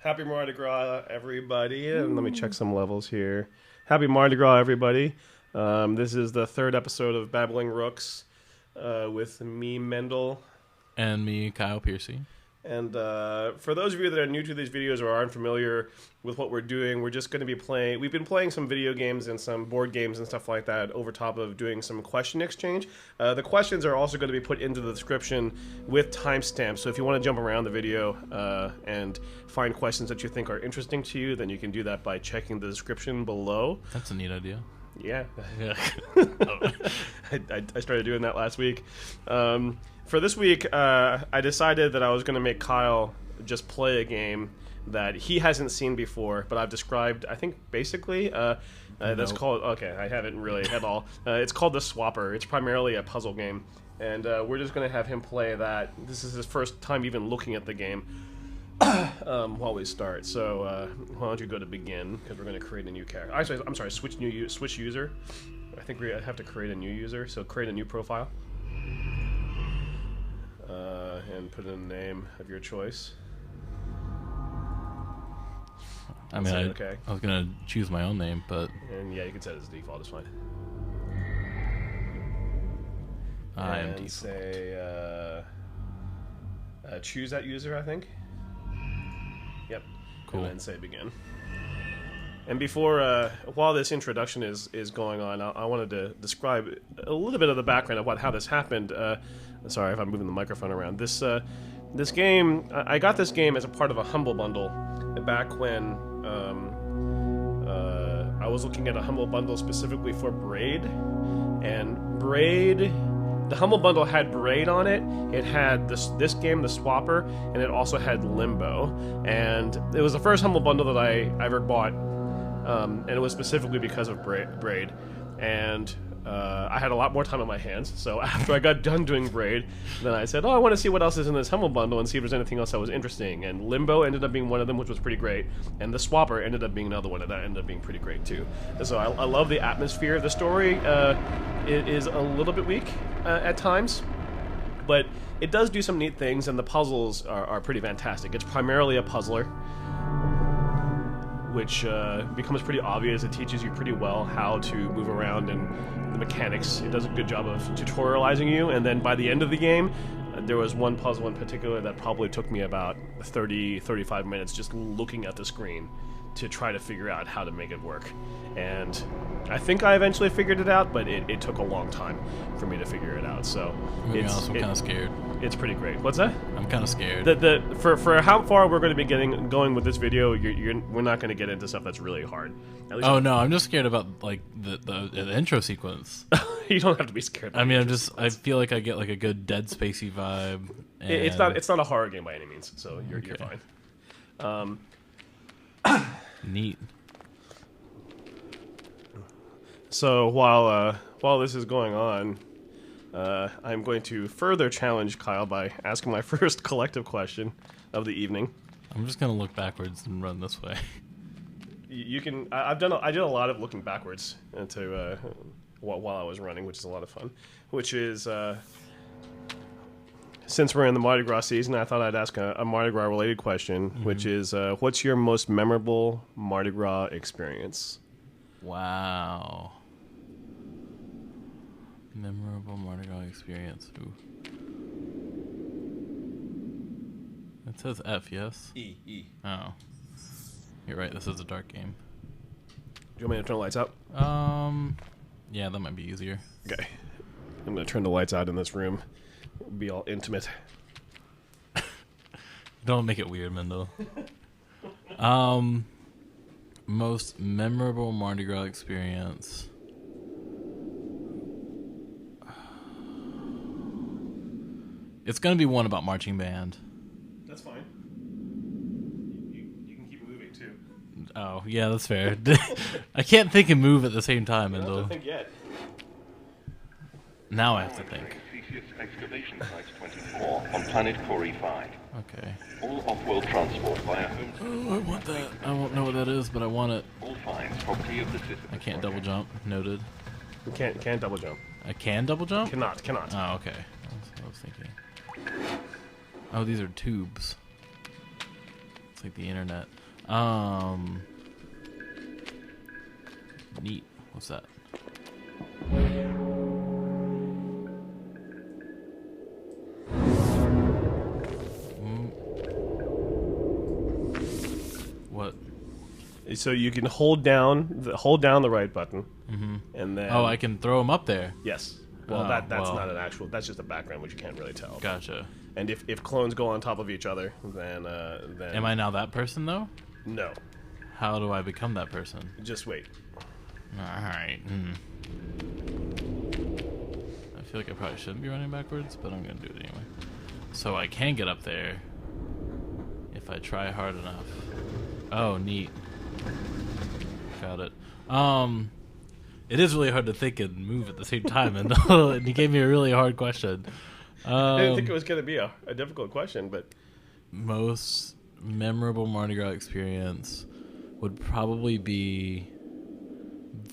Happy Mardi Gras, everybody. And let me check some levels here. Happy Mardi Gras, everybody. This is the third episode of Babbling Rooks with me, Mendel. And me, Kyle Pearcy. And for those of you that are new to these videos or aren't familiar with what we're doing, we're just going to be playing... We've been playing some video games and some board games and stuff like that over top of doing some question exchange. The questions are also going to be put into the description with timestamps, so if you want to jump around the video and find questions that you think are interesting to you, then you can do that by checking the description below. That's a neat idea. Yeah. I started doing that last week. For this week, I decided that I was going to make Kyle just play a game that he hasn't seen before, but I've described, I think, basically. That's called... Okay, I haven't really at all. It's called The Swapper. It's primarily a puzzle game, and we're just going to have him play that. This is his first time even looking at the game while we start. So why don't you go to begin, because we're going to create a new character. Actually, I'm sorry, switch user. I think we have to create a new user, so create a new profile. And put in a name of your choice. I mean, I was going to choose my own name, but... And yeah, you can set it as default, it's fine. I am default. Say, choose that user, I think. Yep. Cool. And then say begin. And before, while this introduction is going on, I wanted to describe a little bit of the background of how this happened. Sorry if I'm moving the microphone around. This game, I got this game as a part of a Humble Bundle back when I was looking at a Humble Bundle specifically for Braid. And Braid, the Humble Bundle had Braid on it. It had this game, The Swapper, and it also had Limbo. And it was the first Humble Bundle that I ever bought. And it was specifically because of Braid. And I had a lot more time on my hands, so after I got done doing Braid, then I said, oh, I want to see what else is in this Humble Bundle and see if there's anything else that was interesting. And Limbo ended up being one of them, which was pretty great. And The Swapper ended up being another one, and that ended up being pretty great, too. And so I love the atmosphere. The story is a little bit weak at times, but it does do some neat things, and the puzzles are pretty fantastic. It's primarily a puzzler, which becomes pretty obvious. It teaches you pretty well how to move around and the mechanics. It does a good job of tutorializing you, and then by the end of the game, there was one puzzle in particular that probably took me about 30-35 minutes just looking at the screen to try to figure out how to make it work. And I think I eventually figured it out, but it took a long time for me to figure it out. So I'm kind of scared. It's pretty great. What's that? I'm kind of scared. For how far we're going to be going with this video, we're not going to get into stuff that's really hard. Oh no, I'm just scared about like the intro sequence. You don't have to be scared. I mean, I feel like I get like a good Dead Spacey vibe. And... It's not a horror game by any means, so you're fine. Neat. So while this is going on, I'm going to further challenge Kyle by asking my first collective question of the evening. I'm just gonna look backwards and run this way. You can. I did a lot of looking backwards into while I was running, which is a lot of fun. Which is since we're in the Mardi Gras season, I thought I'd ask a Mardi Gras related question, which is what's your most memorable Mardi Gras experience? Wow. Memorable Mardi Gras experience. Ooh. It says F, yes? E. Oh. You're right, this is a dark game. Do you want me to turn the lights out? Yeah, that might be easier. Okay. I'm going to turn the lights out in this room. It'll be all intimate. Don't make it weird, Mendel. Most memorable Mardi Gras experience. It's going to be one about marching band. That's fine. You can keep moving, too. Oh, yeah, that's fair. I can't think and move at the same time, Mendel. I don't think yet. Now I have to think. Excavation Site 24 on planet Cori 5. Okay. All off-world transport via home. Oh, I want that. I won't know what that is, but I want it. All finds property of the system. I can't double jump. Noted. You can't double jump. I can double jump? Cannot. Oh, okay. I was thinking. Oh, these are tubes. It's like the internet. Neat. What's that? What? So you can hold down the right button, and then Oh, I can throw them up there. yes. Well, Oh, that's well. not an actual. That's just a background, which you can't really tell. Gotcha. And if clones go on top of each other, then Am I now that person though? no. How do I become that person? Just wait. All right. I feel like I probably shouldn't be running backwards, but I'm gonna do it anyway. So I can get up there if I try hard enough. Oh, neat. Got it. It is really hard to think and move at the same time, and you gave me a really hard question. I didn't think it was going to be a difficult question, but Most memorable Mardi Gras experience would probably be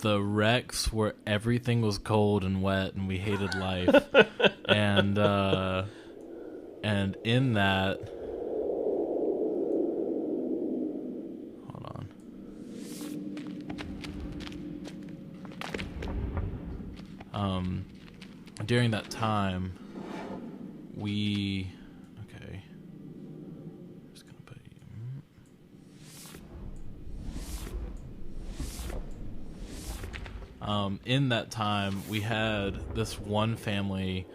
the wrecks where everything was cold and wet and we hated life. and in that, hold on. During that time, we just gonna put in that time, we had this one family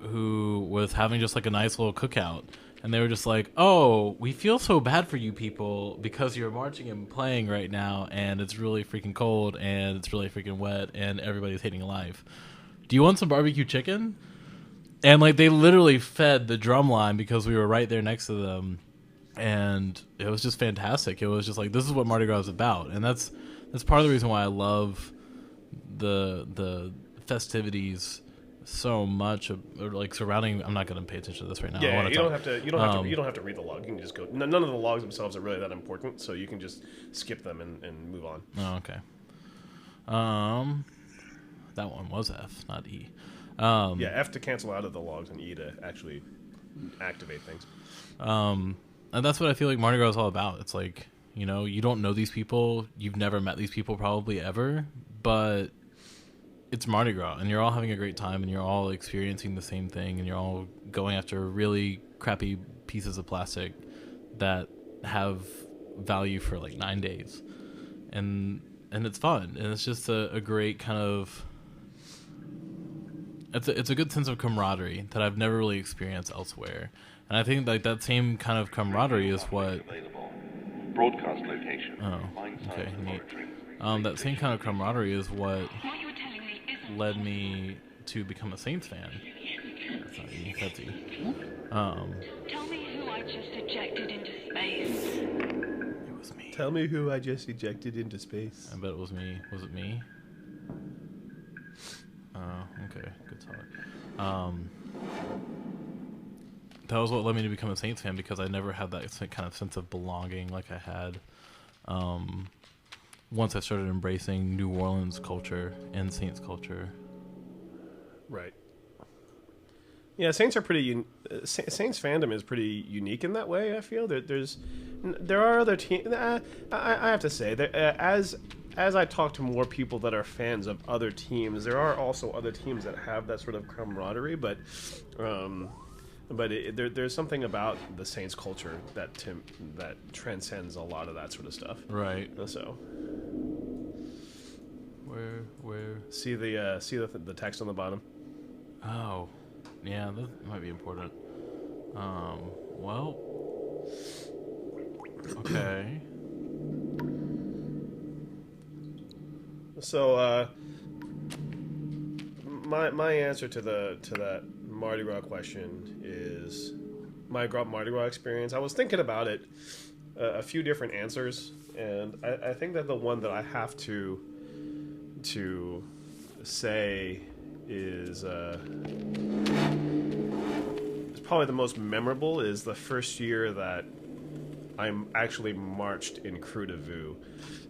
who was having just like a nice little cookout, and they were just like, "Oh, we feel so bad for you people because you're marching and playing right now, and it's really freaking cold, and it's really freaking wet, and everybody's hating life. Do you want some barbecue chicken?" And like they literally fed the drum line because we were right there next to them, and it was just fantastic. It was just like, this is what Mardi Gras is about, and that's part of the reason why I love the festivities so much, or like surrounding. I'm not going to pay attention to this right now. yeah, you don't have to read the log. You can just go. None of the logs themselves are really that important, so you can just skip them and move on. Oh, okay. That one was F, not E. Yeah, F to cancel out of the logs and E to actually activate things. And that's what I feel like Mardi Gras is all about. It's like, you know, you don't know these people, you've never met these people probably ever, but it's Mardi Gras, and you're all having a great time, and you're all experiencing the same thing, and you're all going after really crappy pieces of plastic that have value for like 9 days, and it's fun, and it's just a great kind of. It's a good sense of camaraderie that I've never really experienced elsewhere, and I think like that same kind of camaraderie is what. Broadcast location. Oh, okay, neat. That same kind of camaraderie is what led me to become a Saints fan. That's not E, that's E. Tell me who I just ejected into space. It was me. Tell me who I just ejected into space. I bet it was me. Was it me? Oh, okay. Good talk. That was what led me to become a Saints fan, because I never had that kind of sense of belonging like I had once I started embracing New Orleans culture and Saints culture. Right. Yeah, Saints are pretty. Saints fandom is pretty unique in that way. I feel there are other teams. I have to say that as I talk to more people that are fans of other teams, there are also other teams that have that sort of camaraderie. But there's something about the Saints culture that transcends a lot of that sort of stuff. Right. So. Where? See the text on the bottom. Oh, yeah, that might be important. Well, okay. So, my answer to that Mardi Gras question is my Mardi Gras experience. I was thinking about it, a few different answers, and I think that the one that I have to say is probably the most memorable is the first year that I'm actually marched in Crew de Vue.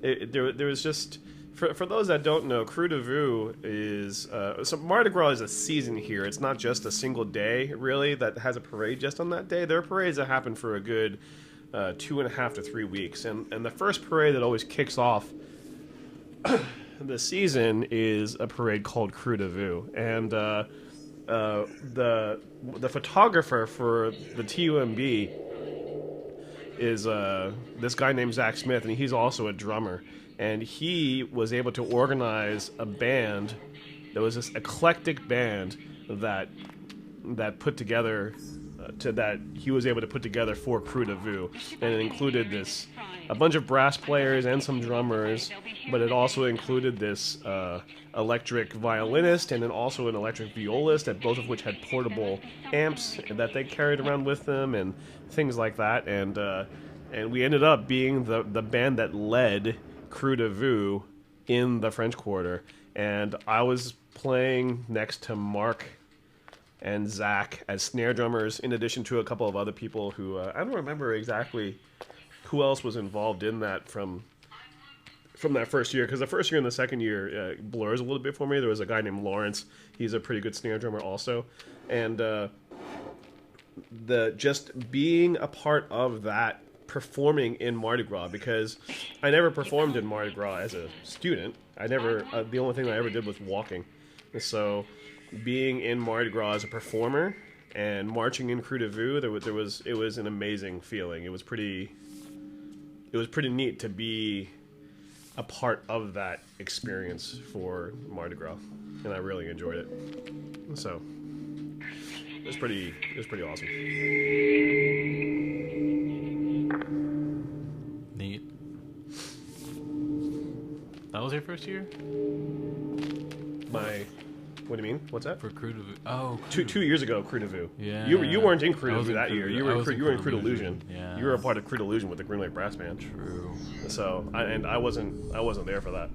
There was just, for those that don't know, Crew de Vue is so Mardi Gras is a season here. It's not just a single day really that has a parade just on that day. There are parades that happen for a good 2.5 to 3 weeks, and the first parade that always kicks off the season is a parade called Crew de Vue, and the photographer for the TUMB is this guy named Zach Smith, and he's also a drummer, and he was able to organize a band. There was this eclectic band that put together that he was able to put together for Crew de Vue, and it included a bunch of brass players and some drummers, but it also included this electric violinist and then also an electric violist, and both of which had portable amps that they carried around with them and things like that, and we ended up being the band that led Crew de Vue in the French Quarter, and I was playing next to Mark and Zach as snare drummers, in addition to a couple of other people who I don't remember exactly who else was involved in that from that first year, because the first year and the second year blurs a little bit for me. There was a guy named Lawrence. He's a pretty good snare drummer also, and the just being a part of that, performing in Mardi Gras, because I never performed in Mardi Gras as a student. I never the only thing I ever did was walking. So being in Mardi Gras as a performer and marching in Crew de Vue, it was an amazing feeling. It was pretty neat to be a part of that experience for Mardi Gras, and I really enjoyed it. So it was pretty awesome. Neat. That was your first year? What do you mean? What's that? For Crew de Vue. Oh, two years ago, Crew de Vue. Yeah. You weren't in Crew I de was Vue in that Crew year. de Vue. You I were was in Crew Illusion. Delusion. Yeah. You were a part of Crew Delusion with the Green Lake Brass Band. True. So I wasn't there for that.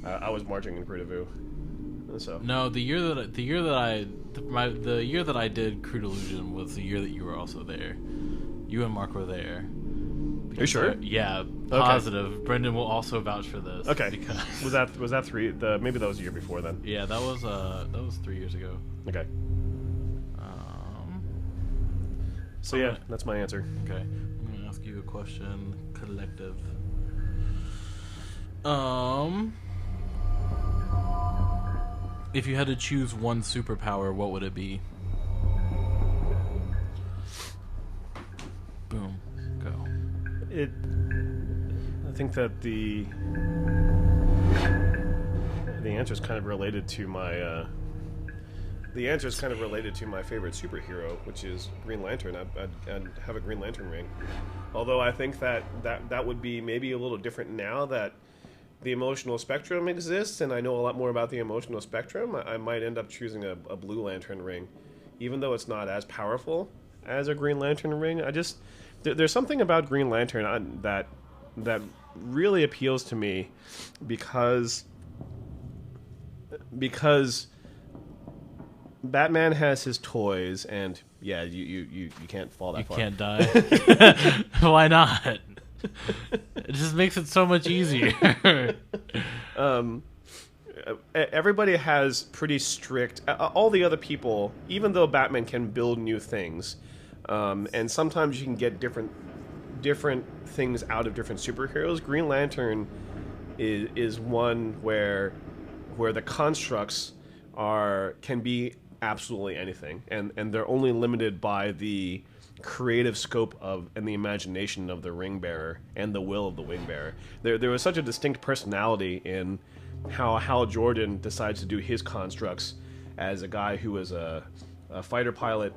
I was marching in Crew de Vue. So No, the year that I did Crew Delusion was the year that you were also there. You and Mark were there. Are you sure? Yeah, positive. Okay. Brendan will also vouch for this. Okay. Because was that three? Maybe that was the year before then. Yeah, that was 3 years ago. Okay. So yeah, that's my answer. Okay, I'm gonna ask you a question. Collective. If you had to choose one superpower, what would it be? Boom. Go. I think that the answer is kind of related to my favorite superhero, which is Green Lantern. I'd have a Green Lantern ring. Although I think that would be maybe a little different now that the emotional spectrum exists, and I know a lot more about the emotional spectrum. I might end up choosing a Blue Lantern ring, even though it's not as powerful as a Green Lantern ring. There's something about Green Lantern that really appeals to me because Batman has his toys, and yeah, you can't fall that far. You can't die. Why not? It just makes it so much easier. Everybody has pretty strict. All the other people, even though Batman can build new things, and sometimes you can get different things out of different superheroes. Green Lantern is one where the constructs can be absolutely anything, and they're only limited by the creative scope and the imagination of the ring bearer and the will of the wing bearer. There was such a distinct personality in how Hal Jordan decides to do his constructs as a guy who was a fighter pilot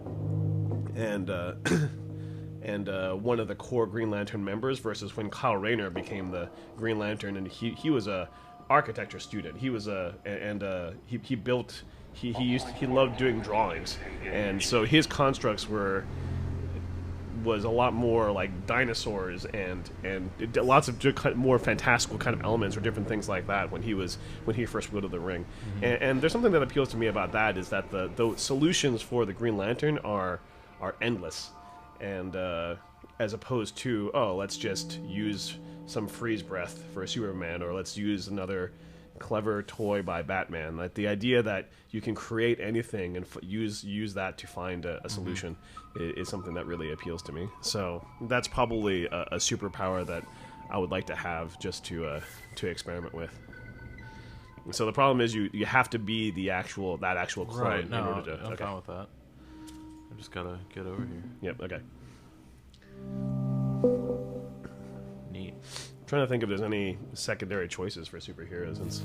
and one of the core Green Lantern members, versus when Kyle Rayner became the Green Lantern, and he was a architecture student. He was he built. He loved doing drawings, and so his constructs was a lot more like dinosaurs and lots of more fantastical kind of elements or different things like that when he first went to the ring. Mm-hmm. And there's something that appeals to me about that, is that the solutions for the Green Lantern are endless, and as opposed to let's just use some freeze breath for Superman, or let's use another clever toy by Batman. Like the idea that you can create anything and use that to find a solution is something that really appeals to me. So that's probably a superpower that I would like to have just to experiment with. So the problem is you have to be that actual clone Right, in no, order to. I'm Okay. fine with that. I just gotta get over here. Yep. Okay. Neat. Trying to think if there's any secondary choices for superheroes, since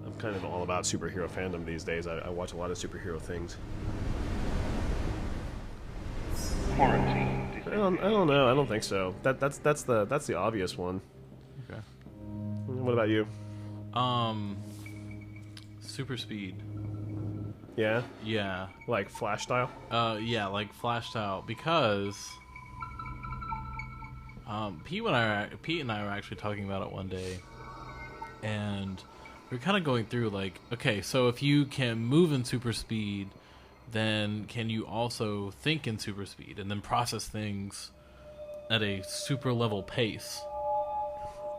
I'm kind of all about superhero fandom these days. I watch a lot of superhero things. Quarantine. I don't know. I don't think so. That's the obvious one. Okay. What about you? Super speed. Yeah, Yeah. like Flash style. Yeah, like flashed out because Pete and I were actually talking about it one day, and we were kind of going through like, okay, so if you can move in super speed, then can you also think in super speed and then process things at a super level pace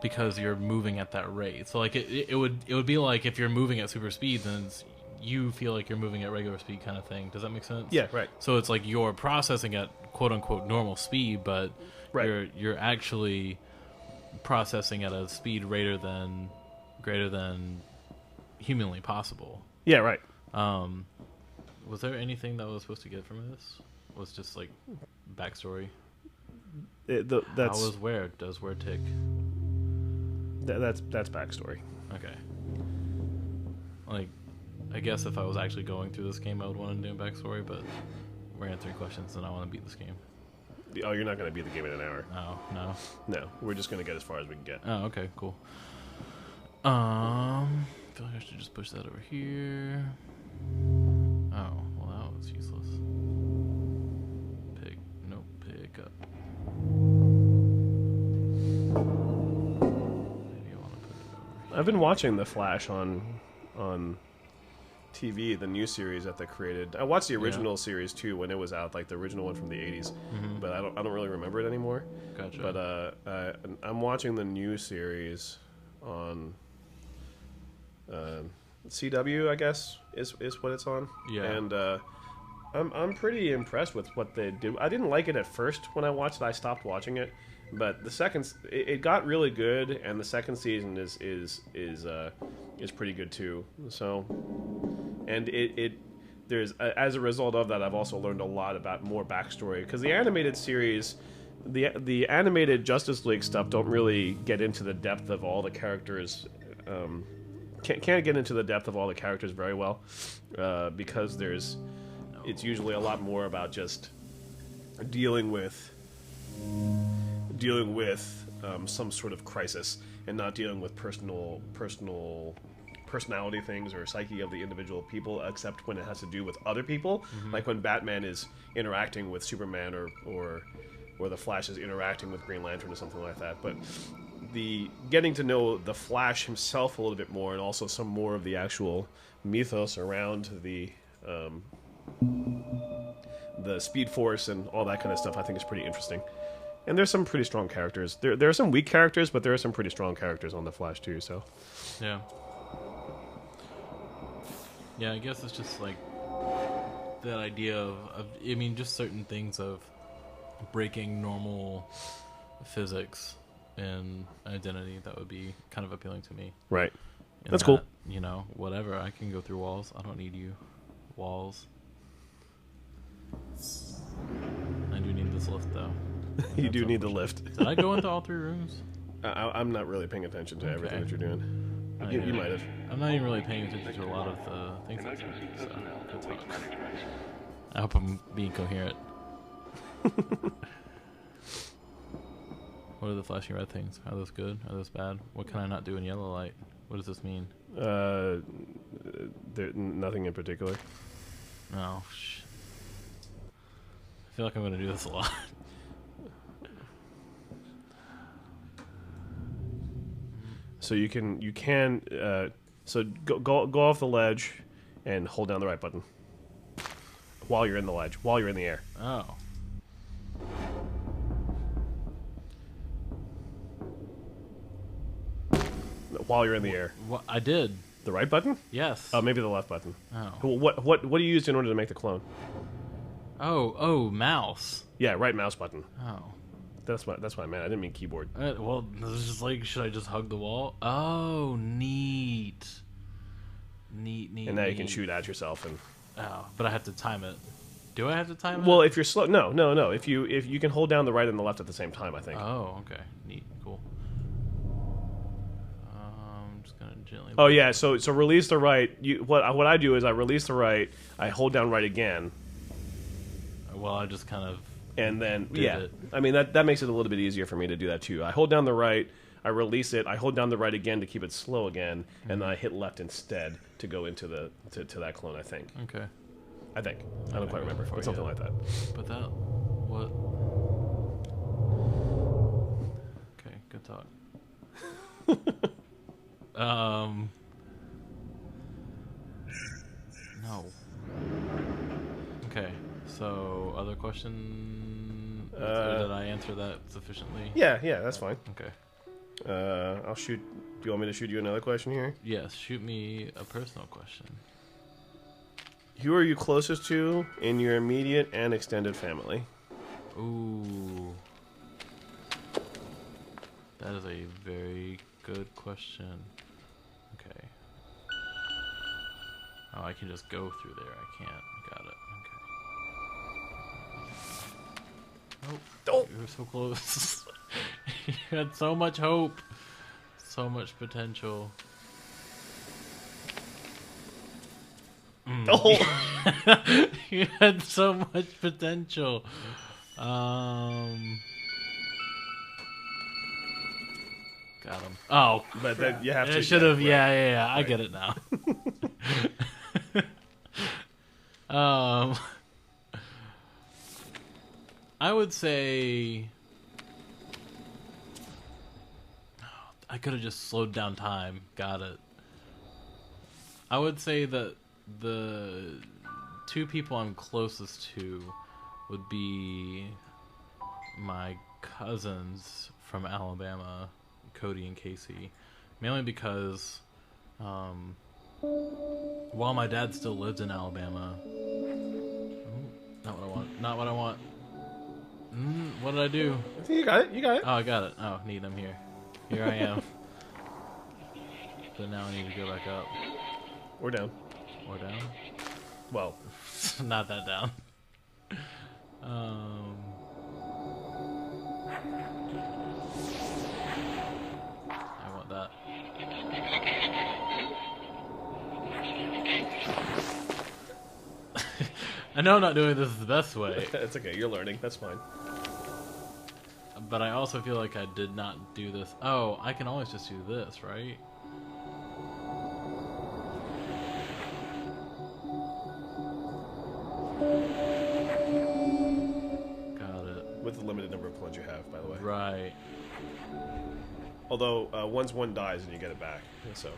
because you're moving at that rate? So like it would be like if you're moving at super speed, then you feel like you're moving at regular speed kind of thing. Does that make sense? Yeah, right. So it's like you're processing at quote unquote normal speed, but Right. you're actually processing at a speed greater than humanly possible. Yeah, right. Was there anything that I was supposed to get from this? Was just like backstory? That's How was where? Does where tick? that's backstory. Okay. Like, I guess if I was actually going through this game, I would want to do a backstory, but we're answering questions and I want to beat this game. Oh, you're not going to beat the game in an hour. Oh, no. No, we're just going to get as far as we can get. Oh, okay, cool. I feel like I should just push that over here. Oh, well, that was useless. Pick up. Maybe I want to put it over here. I've been watching The Flash on TV, the new series that they created. I watched the original series too when it was out, like the original one from the 80s, but I don't really remember it anymore. Gotcha. But I'm watching the new series on CW, I guess is what it's on. Yeah. And I'm pretty impressed with what they did. I didn't like it at first when I watched it. I stopped watching it, but it got really good, and the second season is pretty good too. So, and there's as a result of that, I've also learned a lot about more backstory, because the animated series, the animated Justice League stuff don't really get into the depth of all the characters. Can't get into the depth of all the characters very well, because it's usually a lot more about just dealing with some sort of crisis, and not dealing with personality things or psyche of the individual people, except when it has to do with other people, like when Batman is interacting with Superman, or the Flash is interacting with Green Lantern or something like that. But the getting to know the Flash himself a little bit more, and also some more of the actual mythos around the Speed Force and all that kind of stuff, I think is pretty interesting. And there's some pretty strong characters. There are some weak characters, but there are some pretty strong characters on the Flash too. So, Yeah. Yeah, I guess it's just like that idea of I mean, just certain things of breaking normal physics and identity that would be kind of appealing to me. right, And that's cool. You know, whatever. I can go through walls. I don't need you. Walls. I do need this lift, though. You do That's need the unfortunate. lift. Did I go into all three rooms? I'm not really paying attention to everything Okay. that you're doing. I You am. might have. I'm not even really paying attention to a lot of the things that's Emergency happening, so personnel that's await fine. managed race. I hope I'm being coherent. What are the flashing red things? Are those good? Are those bad? What can I not do in yellow light? What does this mean? Nothing in particular. Oh, shit. I feel like I'm going to do this a lot. So you can so go off the ledge and hold down the right button while you're in the ledge, while you're in the air. Oh. while you're in the air. What I did. The right button? Yes. Oh, maybe the left button. Oh. What do you use in order to make the clone? Oh, mouse. Yeah, right mouse button. Oh. That's what I meant. I didn't mean keyboard. Well, this is just like, should I just hug the wall? Oh, neat. Neat. And now you can shoot at yourself and. Oh, but I have to time it. Do I have to time it? Well, if you're slow, no. If you can hold down the right and the left at the same time, I think. Oh, okay. Neat. Cool. I'm just gonna gently. Oh yeah. So release the right. What I do is I release the right. I hold down right again. Well, I just kind of. And then did it. I mean that makes it a little bit easier for me to do that too. I hold down the right. I release it. I hold down the right again to keep it slow again, and then I hit left instead to go into the to that clone. I think. Okay. I don't quite remember, but something like that. But that what? Okay, good talk. No. Okay. So, other question? Did I answer that sufficiently? Yeah, that's fine. Okay. I'll shoot. Do you want me to shoot you another question here? Yes, shoot me a personal question. Who are you closest to in your immediate and extended family? Ooh. That is a very good question. Okay. Oh, I can just go through there. I can't. Got it. Okay. Oh, you were so close. You had so much hope. So much potential. Oh. You had so much potential. Got him. Oh, But then you have to. I should have. Right. Yeah. I get it now. I would say I could have just slowed down time. Got it. I would say that the two people I'm closest to would be my cousins from Alabama, Cody and Casey, mainly because while my dad still lives in Alabama, not what I want. What did I do? I think you got it. Oh, I got it. Oh, neat, I'm here. Here I am. But now I need to go back up. Or down. Or down? Well, Not that down. I want that. I know I'm not doing this the best way, it's okay. You're learning. That's fine. but I also feel like I did not do this. Oh, I can always just do this, right? Got it. With the limited number of clones you have, by the way. Right. Although once one dies and you get it back, so.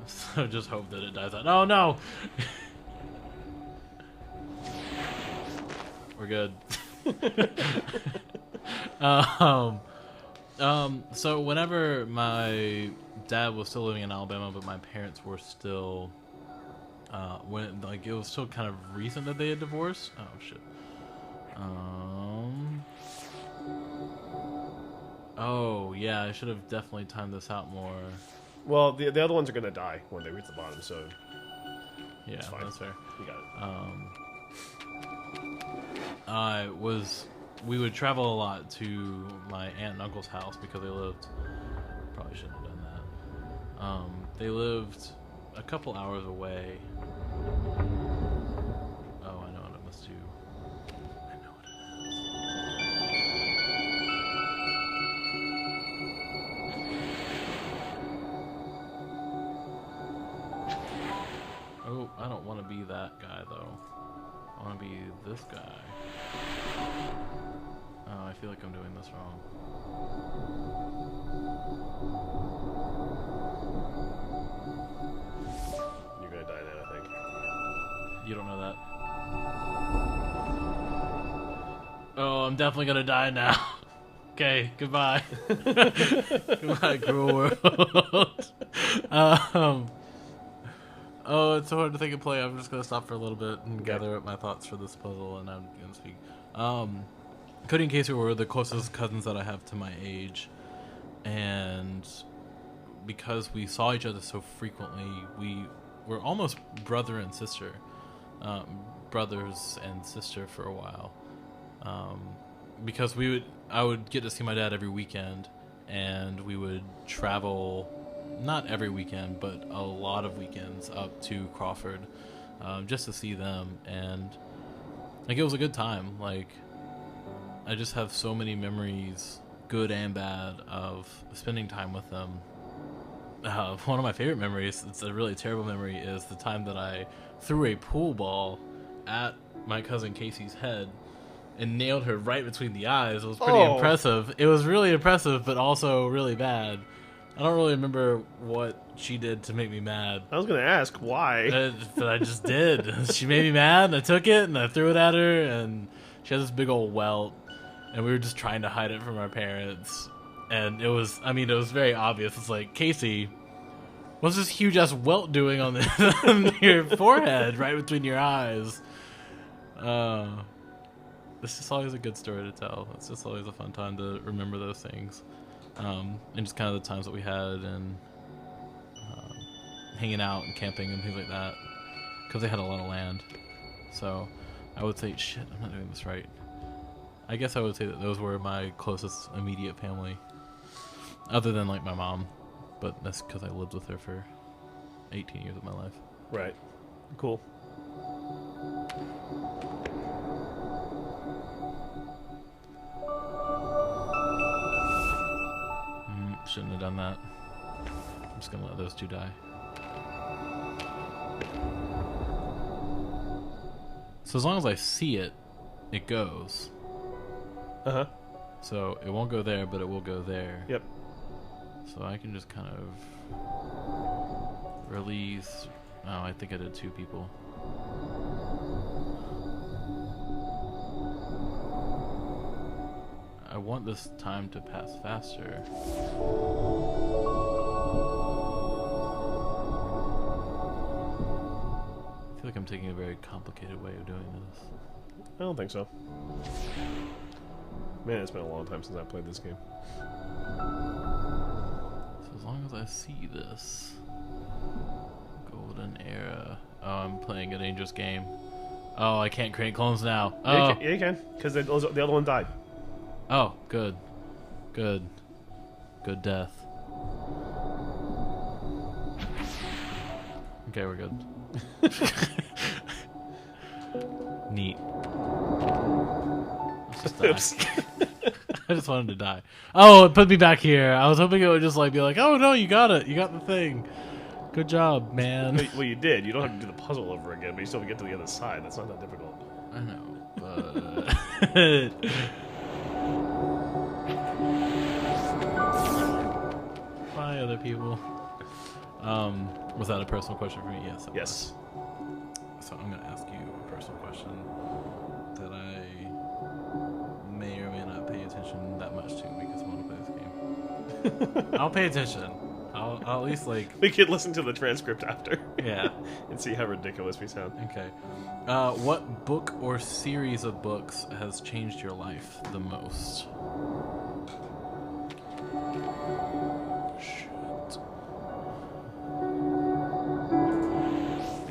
So just hope that it dies out. Oh no! We're good. So whenever my dad was still living in Alabama, but my parents were still, when like it was still kind of recent that they had divorced. Oh shit. Oh yeah, I should have definitely timed this out more. Well, the other ones are gonna die when they reach the bottom, so. Yeah, it's fine. that's fair. You got it. We would travel a lot to my aunt and uncle's house because they lived. Probably shouldn't have done that. They lived a couple hours away. Oh, I know what I must do. I know what it is. Oh, I don't want to be that guy though. I want to be this guy. Oh, I feel like I'm doing this wrong. You're gonna die now, I think. You don't know that. Oh, I'm definitely gonna die now. Okay, goodbye. Goodbye, cruel world. Oh, it's so hard to think and play. I'm just gonna stop for a little bit and gather up my thoughts for this puzzle, and I'm gonna speak. Cody and Casey were the closest cousins that I have to my age, and because we saw each other so frequently, we were almost brother and sister, brothers and sister for a while. Because I would get to see my dad every weekend, and we would travel, not every weekend, but a lot of weekends up to Crawford, just to see them, and like it was a good time. Like I just have so many memories, good and bad, of spending time with them. One of my favorite memories, it's a really terrible memory, is the time that I threw a pool ball at my cousin Casey's head and nailed her right between the eyes. It was pretty impressive. It was really impressive, but also really bad. I don't really remember what she did to make me mad. I was going to ask why. But I just did. She made me mad, and I took it, and I threw it at her, and she had this big old welt, and we were just trying to hide it from our parents. And it was very obvious. It's like, Casey, what's this huge-ass welt doing on your forehead, right between your eyes? It's just always a good story to tell. It's just always a fun time to remember those things. And just kind of the times that we had, and hanging out and camping and things like that. Because they had a lot of land. So I would say, shit, I'm not doing this right. I guess I would say that those were my closest immediate family. Other than like my mom. But that's because I lived with her for 18 years of my life. Right. Cool. Shouldn't have done that. I'm just gonna let those two die. So as long as I see it, it goes. Uh-huh. So it won't go there, but it will go there. Yep. So I can just kind of release. Oh, I think I did two people. I want this time to pass faster. I feel like I'm taking a very complicated way of doing this. I don't think so. Man, it's been a long time since I played this game. So as long as I see this golden era. Oh, I'm playing a dangerous game. Oh, I can't create clones now. Oh, Yeah, you can, because the other one died. oh, good, good, good death. Okay, we're good. Neat. Let's just die. Oops. I just wanted to die. Oh, it put me back here. I was hoping it would just like be like, oh no, you got it. You got the thing. Good job, man. Well, you did. You don't have to do the puzzle over again, but you still have to get to the other side. That's not that difficult. I know, but bye, other people. Was that a personal question for me? Yes. It Yes. was. So I'm gonna ask you a personal question that I may or may not pay attention that much to because I want to play this game. I'll pay attention. I'll at least like. We could listen to the transcript after. Yeah. And see how ridiculous we sound. Okay. What book or series of books has changed your life the most? Shit.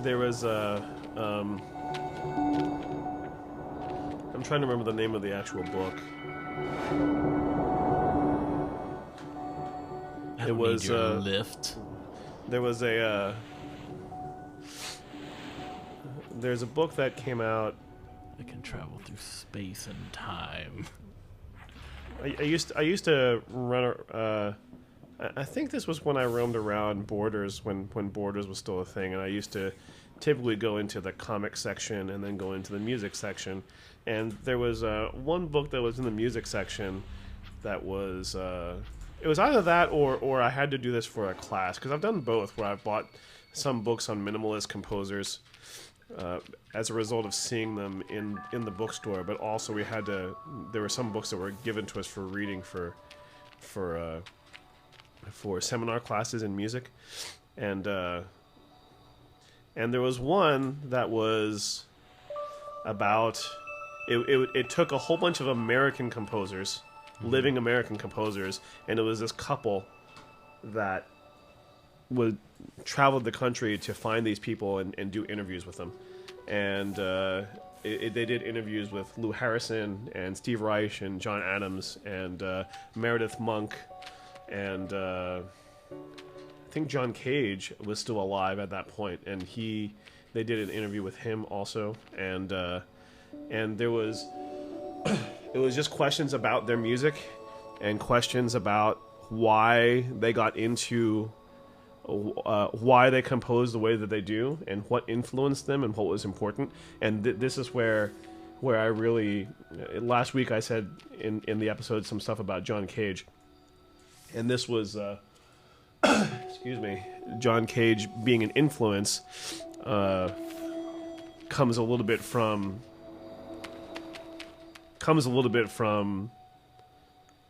There was I'm trying to remember the name of the actual book. It was Lift. There was there's a book that came out. I can travel through space and time. I used to run. I think this was when I roamed around Borders, when Borders was still a thing, and I used to typically go into the comic section and then go into the music section. And there was one book that was in the music section that was it was either that or I had to do this for a class, because I've done both, where I've bought some books on minimalist composers as a result of seeing them in the bookstore, but also there were some books that were given to us for reading for seminar classes in music, and there was one that was about it took a whole bunch of American composers, living American composers, and it was this couple that would traveled the country to find these people and do interviews with them, and they did interviews with Lou Harrison and Steve Reich and John Adams and Meredith Monk, and I think John Cage was still alive at that point, and they did an interview with him also, and there was it was just questions about their music and questions about why they got into why they composed the way that they do and what influenced them and what was important. And this is where I really last week I said in the episode some stuff about John Cage, and this was excuse me, John Cage being an influence comes a little bit from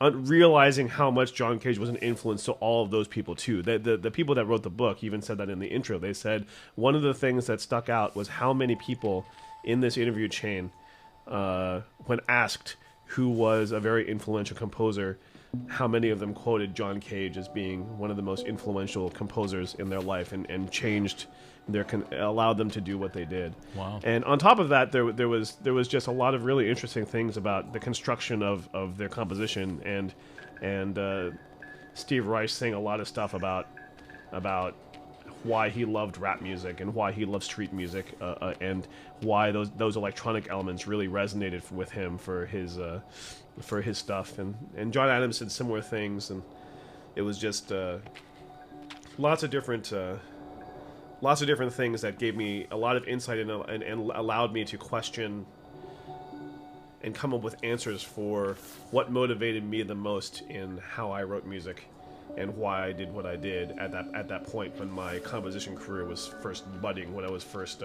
realizing how much John Cage was an influence to all of those people too. The people that wrote the book even said that in the intro. They said one of the things that stuck out was how many people in this interview chain, when asked who was a very influential composer, how many of them quoted John Cage as being one of the most influential composers in their life and changed allowed them to do what they did. Wow. And on top of that, there was just a lot of really interesting things about the construction of their composition, and Steve Reich saying a lot of stuff about why he loved rap music and why he loved street music, and why those electronic elements really resonated with him for his stuff, and John Adams did similar things, and it was just lots of different things that gave me a lot of insight and allowed me to question and come up with answers for what motivated me the most in how I wrote music and why I did what I did at that point when my composition career was first budding, when I was first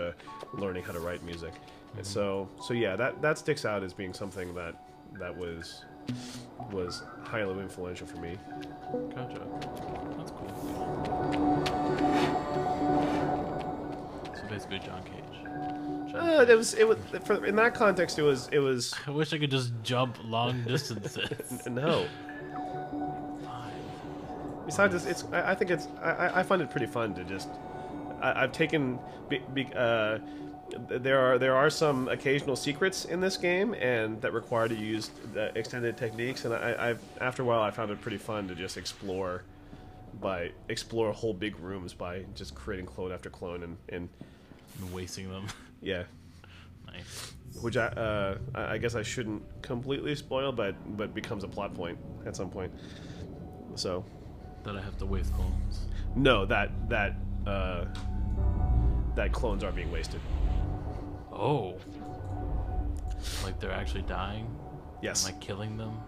learning how to write music. Mm-hmm. And so yeah, that sticks out as being something that was highly influential for me. Gotcha. That's cool. So basically, John Cage. In that context, it was. I wish I could just jump long distances. No. Besides, I find it pretty fun to just. I've taken. There are some occasional secrets in this game, and that require to use extended techniques, and after a while I found it pretty fun to just explore whole big rooms by just creating clone after clone and wasting them. Yeah. Nice. Which I guess I shouldn't completely spoil, but becomes a plot point at some point. So. That I have to waste clones. No, that clones are being wasted. Oh. Like they're actually dying? Yes. Am I killing them?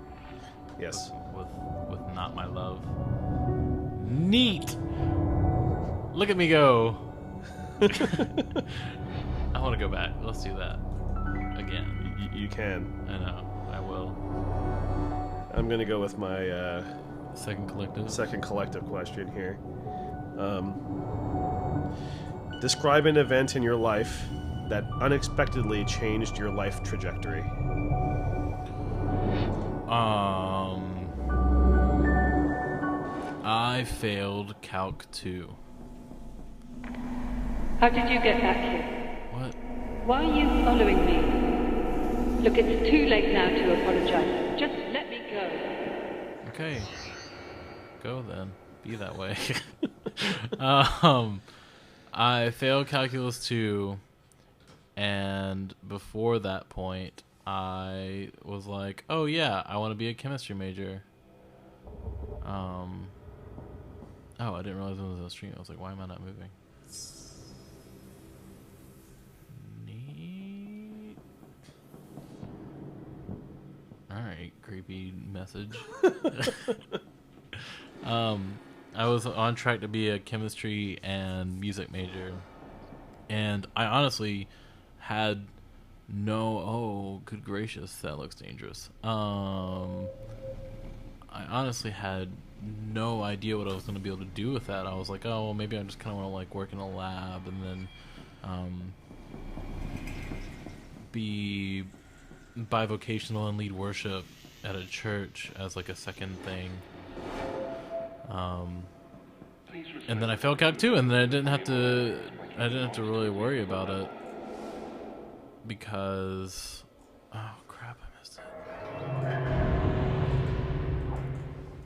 Yes. With not my love. Neat! Look at me go! I want to go back. Let's do that. Again. You can. I know. I will. I'm going to go with my... Second collective question here. Describe an event in your life that unexpectedly changed your life trajectory. I failed Calc 2. How did you get back here? What? Why are you following me? Look, it's too late now to apologize. Just let me go. Okay. Go then. Be that way. I failed Calculus 2, and before that point, I was like, oh yeah, I want to be a chemistry major. Oh, I didn't realize it was a stream. I was like, why am I not moving? Neat. Alright, creepy message. I was on track to be a chemistry and music major, And I honestly had oh, good gracious, that looks dangerous. I honestly had no idea what I was going to be able to do with that. I was like, oh, well, maybe I just kind of want to like work in a lab and then be bivocational and lead worship at a church as like a second thing. And then I failed Calc 2, and then I didn't have to really worry about it because oh crap, I missed it.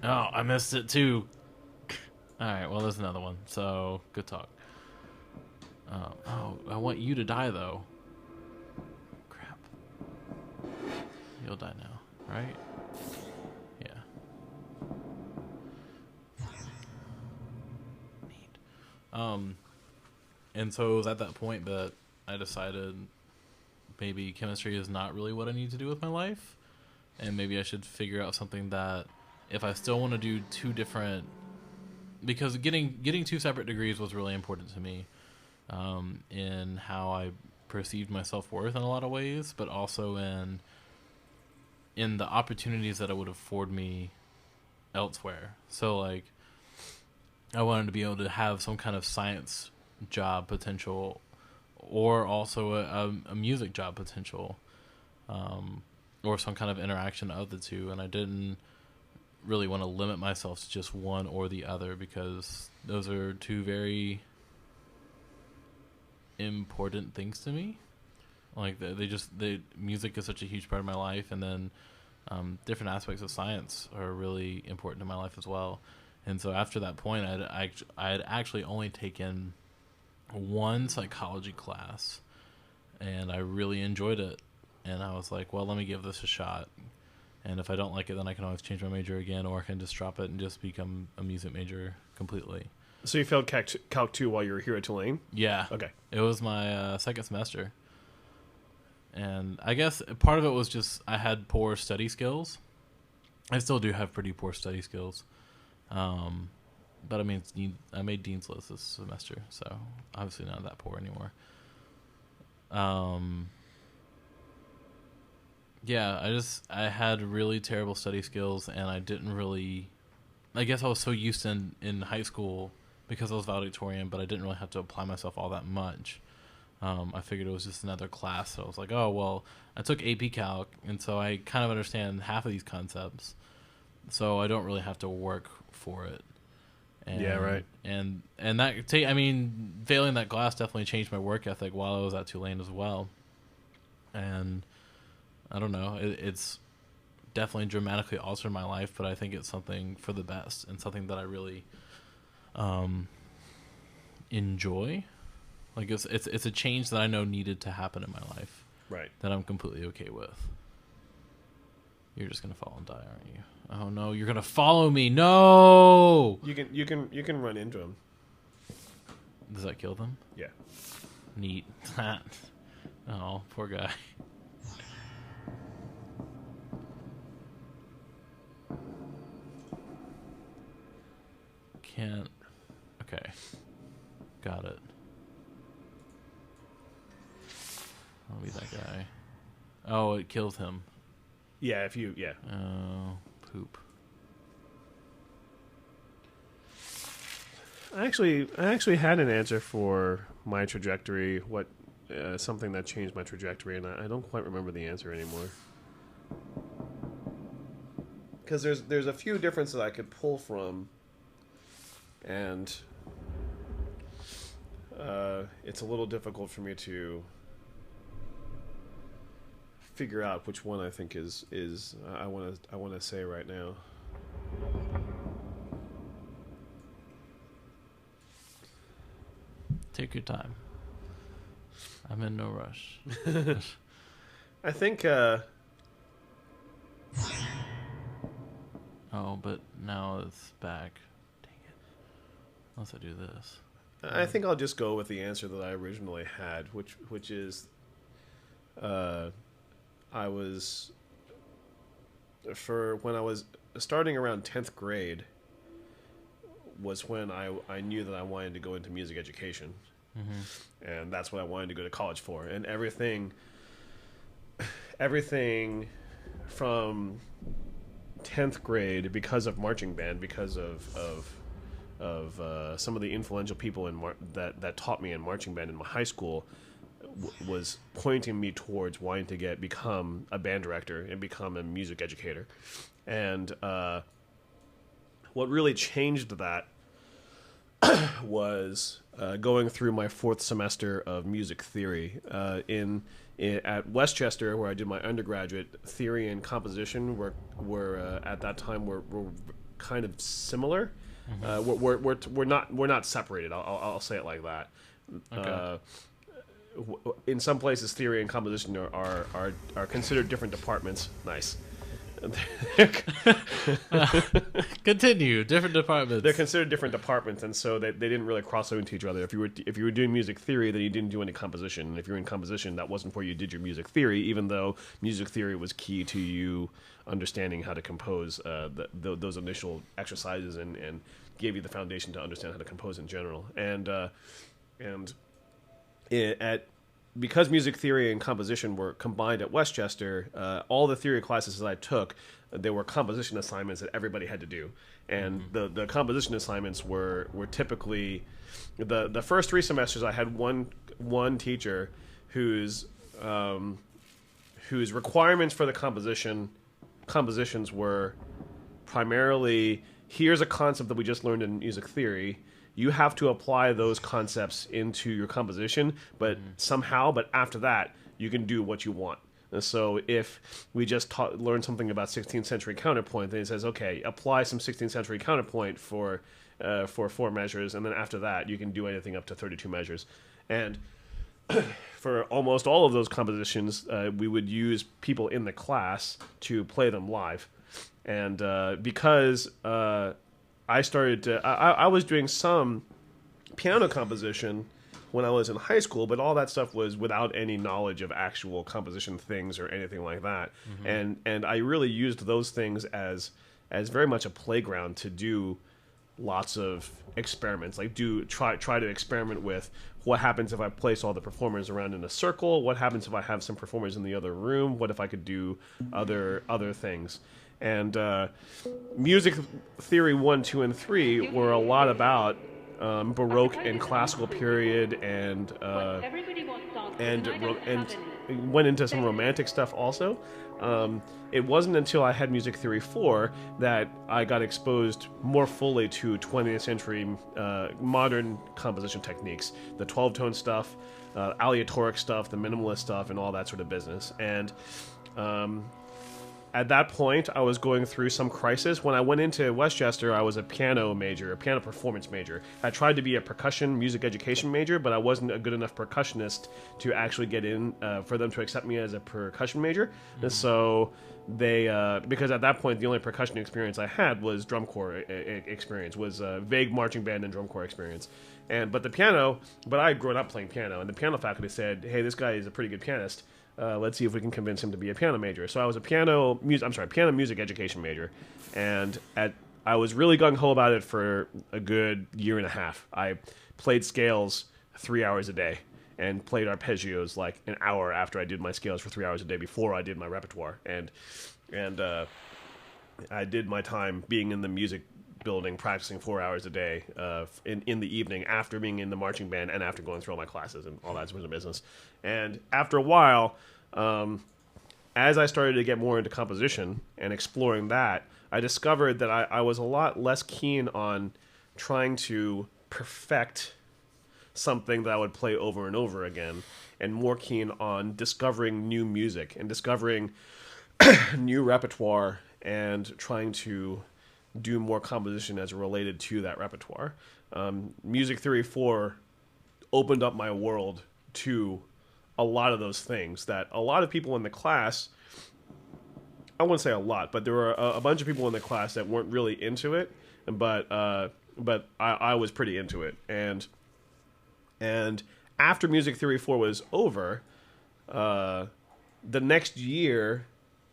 Oh, I missed it too. All right, well, there's another one. So good talk. Oh, I want you to die though. Crap. You'll die now, right? Yeah. Neat. And so it was at that point that I decided maybe chemistry is not really what I need to do with my life, and maybe I should figure out something that if I still want to do two different, because getting two separate degrees was really important to me in how I perceived my self-worth in a lot of ways, but also in the opportunities that it would afford me elsewhere. So like I wanted to be able to have some kind of science job potential, or also a music job potential, or some kind of interaction of the two. And I didn't really want to limit myself to just one or the other, because those are two very important things to me. Like music is such a huge part of my life, and then different aspects of science are really important to my life as well. And so after that point, I had actually only taken one psychology class, and I really enjoyed it. And I was like, well, let me give this a shot. And if I don't like it, then I can always change my major again, or I can just drop it and just become a music major completely. So you failed Calc 2 while you were here at Tulane? Yeah. Okay. It was my second semester. And I guess part of it was just I had poor study skills. I still do have pretty poor study skills. But I mean, I made Dean's List this semester, so obviously not that poor anymore. Yeah, I had really terrible study skills, and I didn't really, I guess I was so used in high school because I was valedictorian, but I didn't really have to apply myself all that much. I figured it was just another class, so I was like, oh, well, I took AP Calc, and so I kind of understand half of these concepts, so I don't really have to work for it. And, yeah, right. And that, failing that class definitely changed my work ethic while I was at Tulane as well. And I don't know, it's definitely dramatically altered my life, but I think it's something for the best and something that I really enjoy. Like it's a change that I know needed to happen in my life. Right. That I'm completely okay with. You're just gonna fall and die, aren't you? Oh no, you're gonna follow me. No. You can run into him. Does that kill them? Yeah. Neat. Oh, poor guy. Can't. Okay. Got it. I'll be that guy. Oh, it kills him. Yeah, yeah. Oh, poop. I actually had an answer for my trajectory, something that changed my trajectory, and I don't quite remember the answer anymore. Because there's a few differences I could pull from, and it's a little difficult for me to figure out which one I think is I want to say right now. Take your time. I'm in no rush. I think oh, but now it's back. Dang it. Unless I do this. I think I'll just go with the answer that I originally had, which is I was, when I was starting around 10th grade, was when I knew that I wanted to go into music education. and that's what I wanted to go to college for. And everything from 10th grade, because of marching band, because of some of the influential people that taught me in marching band in my high school, was pointing me towards wanting to become a band director and become a music educator. And what really changed that was going through my 4th semester of music theory at Westchester, where I did my undergraduate. Theory and composition were at that time were kind of similar. We're not separated. I'll say it like that. Okay. In some places, theory and composition are considered different departments. Nice. Continue. Different departments. They're considered different departments, and so they didn't really cross over into each other. If you were doing music theory, then you didn't do any composition. And if you were in composition, that wasn't where you did your music theory, even though music theory was key to you understanding how to compose those initial exercises and gave you the foundation to understand how to compose in general. Because music theory and composition were combined at Westchester, all the theory classes that I took, there were composition assignments that everybody had to do. And the composition assignments were typically the first 3 semesters. I had one teacher whose requirements for the compositions were primarily, here's a concept that we just learned in music theory. You have to apply those concepts into your composition, but after that, you can do what you want. And so if we just learned something about 16th century counterpoint, then it says, okay, apply some 16th century counterpoint for 4 measures, and then after that, you can do anything up to 32 measures. And for almost all of those compositions, we would use people in the class to play them live. And because I was doing some piano composition when I was in high school, but all that stuff was without any knowledge of actual composition things or anything like that. And I really used those things as very much a playground to do lots of experiments, like try to experiment with what happens if I place all the performers around in a circle, what happens if I have some performers in the other room, what if I could do other things. And music theory 1, 2, and 3 were a lot about Baroque and classical period, and went into some romantic stuff also. It wasn't until I had music theory 4 that I got exposed more fully to 20th century modern composition techniques, the 12-tone stuff, aleatoric stuff, the minimalist stuff, and all that sort of business. And at that point, I was going through some crisis. When I went into Westchester, I was a piano major, a piano performance major. I tried to be a percussion music education major, but I wasn't a good enough percussionist to actually get in for them to accept me as a percussion major. And so they, because at that point, the only percussion experience I had was drum corps experience, was vague marching band and drum corps experience. But I had grown up playing piano, and the piano faculty said, hey, this guy is a pretty good pianist. Let's see if we can convince him to be a piano major. So I was a piano music education major, and I was really gung-ho about it for a good year and a half. I played scales 3 hours a day and played arpeggios like an hour after I did my scales for 3 hours a day before I did my repertoire. And I did my time being in the music building, practicing 4 hours a day in the evening after being in the marching band and after going through all my classes and all that sort of business. And after a while, as I started to get more into composition and exploring that, I discovered that I was a lot less keen on trying to perfect something that I would play over and over again, and more keen on discovering new music and discovering new repertoire and trying to do more composition as related to that repertoire. Music Theory 4 opened up my world to a lot of those things that a lot of people in the class, I wouldn't say a lot, but there were a bunch of people in the class that weren't really into it, but I was pretty into it. And after Music Theory 4 was over, the next year,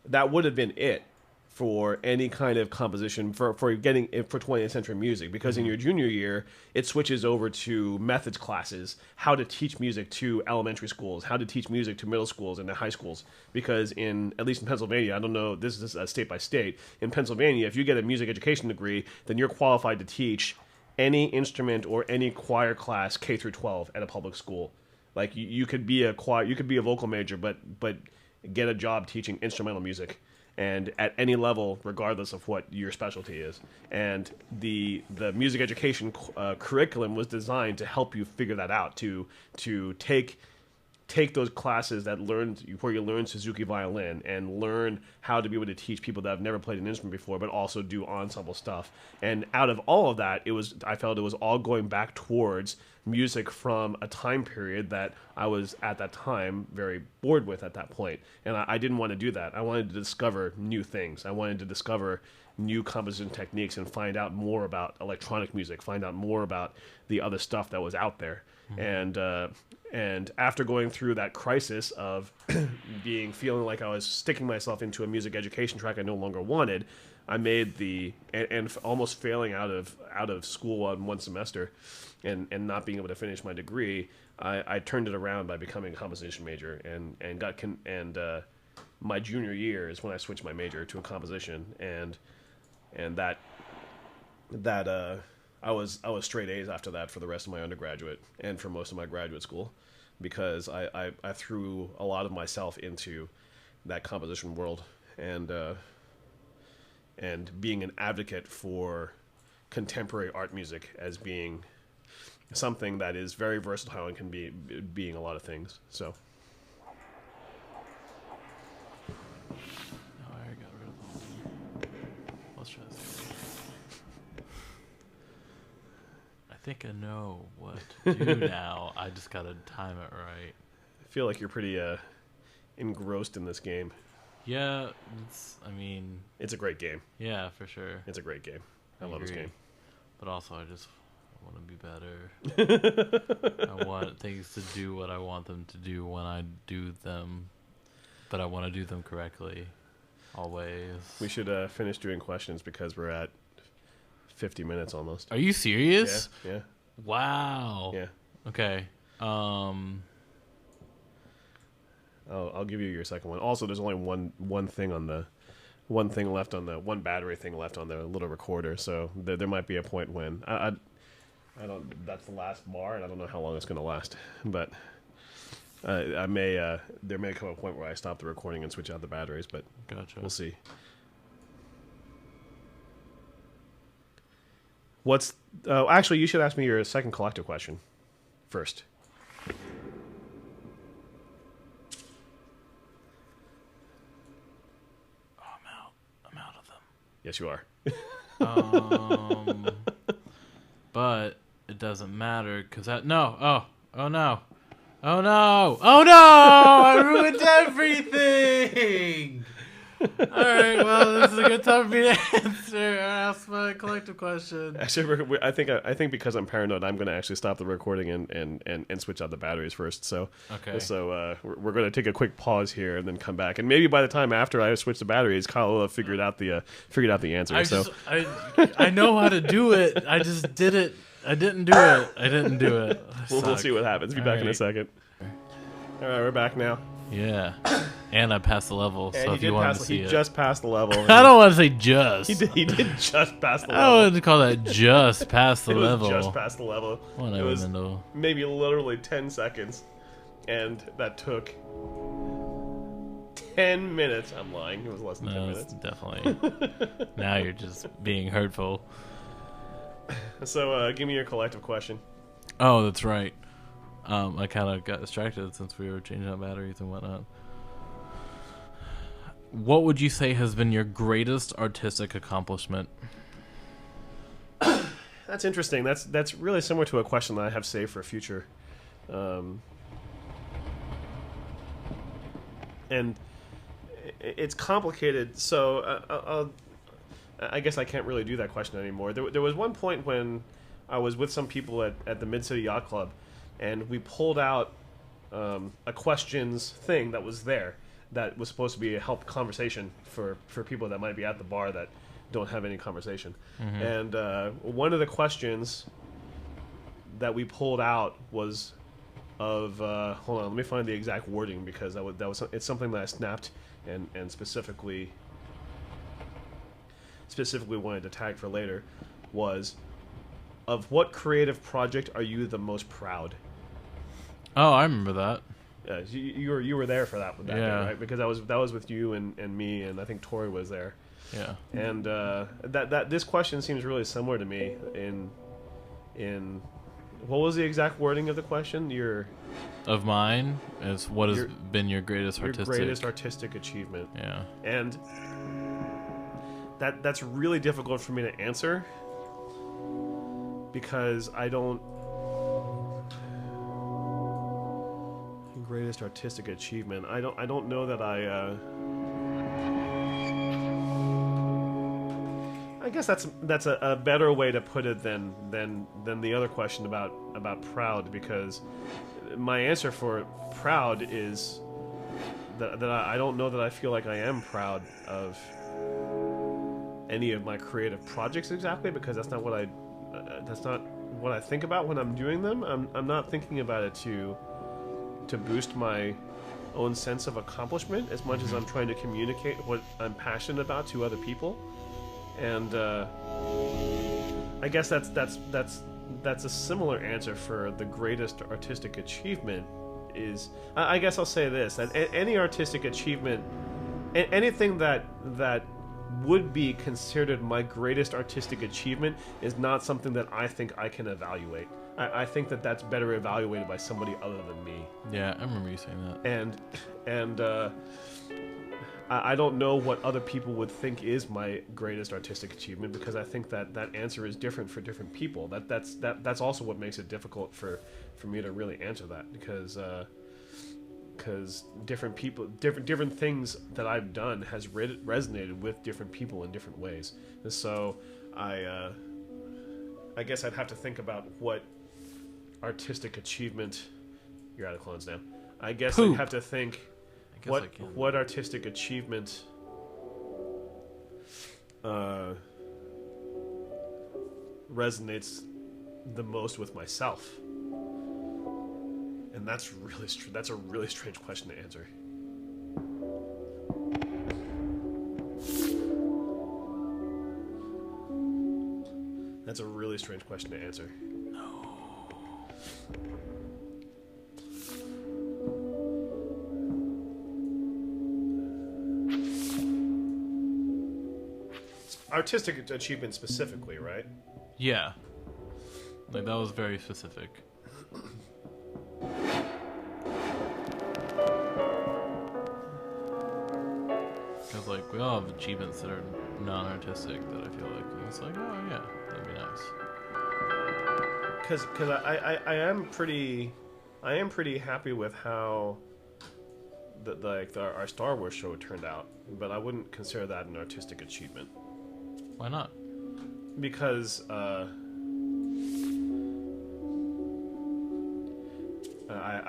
that would have been it for any kind of composition for 20th century music, because in your junior year it switches over to methods classes, how to teach music to elementary schools, how to teach music to middle schools and to high schools. Because at least in Pennsylvania, I don't know, this is state by state. In Pennsylvania, if you get a music education degree, then you're qualified to teach any instrument or any choir class K through 12 at a public school. Like you could be a vocal major, but get a job teaching instrumental music, and at any level, regardless of what your specialty is. And the music education curriculum was designed to help you figure that out, to take those classes where you learn Suzuki violin and learn how to be able to teach people that have never played an instrument before, but also do ensemble stuff. And out of all of that, I felt it was all going back towards music from a time period that I was at that time very bored with at that point. And I didn't want to do that. I wanted to discover new things. I wanted to discover new composition techniques and find out more about electronic music, find out more about the other stuff that was out there. And after going through that crisis of feeling like I was sticking myself into a music education track I no longer wanted, I made and almost failing out of school on one semester and not being able to finish my degree, I turned it around by becoming a composition major and my junior year is when I switched my major to a composition, and that I was straight A's after that for the rest of my undergraduate and for most of my graduate school, because I threw a lot of myself into that composition world, and being an advocate for contemporary art music as being something that is very versatile and can be being a lot of things. So. I got rid of all. Let's try this. I think I know what to do now. I just gotta time it right. I feel like you're pretty engrossed in this game. Yeah, it's a great game. Yeah, for sure. It's a great game. I love this game. But also, I want to be better. I want things to do what I want them to do when I do them, but I want to do them correctly, always. We should finish doing questions because we're at 50 minutes almost. Are you serious? Yeah. Wow. Yeah. Okay. I'll give you your second one. Also, there's only one thing left on the one battery thing left on the little recorder. So there might be a point when I don't. That's the last bar, and I don't know how long it's going to last. But there may come a point where I stop the recording and switch out the batteries. But gotcha. We'll see. Actually, you should ask me your second collective question first. I'm out of them. Yes, you are. But it doesn't matter because oh no, I ruined everything. All right, well, this is a good time for me to ask my collective question. Actually, I think because I'm paranoid, I'm going to actually stop the recording and switch out the batteries first. So okay. So we're going to take a quick pause here and then come back. And maybe by the time after I switch the batteries, Kyle will have figured out the answer. I know how to do it. I just did it. I didn't do it. We'll see what happens. Be back in a second. All right, we're back now. Yeah. And I passed the level, so if you wanted to see it. He just passed the level. I don't want to say just. He did just pass the level. I don't want to call that just past the level. It was just past the level. Whatever, it was Mendel. maybe literally 10 seconds. And that took 10 minutes. I'm lying. It was less than 10 minutes. Definitely. Now you're just being hurtful. So give me your collective question. Oh, that's right. I kind of got distracted since we were changing out batteries and whatnot. What would you say has been your greatest artistic accomplishment? That's interesting. That's really similar to a question that I have saved for future. And it's complicated, so I guess I can't really do that question anymore. There was one point when I was with some people at the Mid-City Yacht Club, and we pulled out a questions thing that was there. that was supposed to be a help conversation for people that might be at the bar that don't have any conversation. And one of the questions that we pulled out was of hold on, let me find the exact wording, because that was it's something that I snapped and specifically wanted to tag for later, was, of what creative project are you the most proud? Oh, I remember that. Yeah, you were there for that day, right? Because that was with you and me, and I think Tori was there. Yeah. And that this question seems really similar to me in what was the exact wording of the question? Of mine is what has been your greatest artistic achievement. Yeah. And that's really difficult for me to answer, because I don't. Greatest artistic achievement. I don't know that I guess that's a better way to put it than the other question about proud, because my answer for proud is that I don't know that I feel like I am proud of any of my creative projects exactly, because that's not what I think about when I'm doing them. I'm not thinking about it to boost my own sense of accomplishment as much as I'm trying to communicate what I'm passionate about to other people. And I guess that's a similar answer for the greatest artistic achievement. Is I guess I'll say this, that any artistic achievement, anything that would be considered my greatest artistic achievement, is not something that I think I can evaluate. I think that's better evaluated by somebody other than me. Yeah, I remember you saying that. And I don't know what other people would think is my greatest artistic achievement, because I think that answer is different for different people. That's also what makes it difficult for me to really answer that, because different people, different things that I've done has resonated with different people in different ways. And so I guess I'd have to think about what artistic achievement. You're out of clones now. I guess I'd have to think what artistic achievement resonates the most with myself. And that's a really strange question to answer. That's a really strange question to answer. No. Artistic achievement specifically, right? Yeah. Like, that was very specific. Because, like, we all have achievements that are non-artistic that I feel like it's like, oh yeah, that'd be nice. Because I am pretty happy with how our Star Wars show turned out, but I wouldn't consider that an artistic achievement. Why not? Because I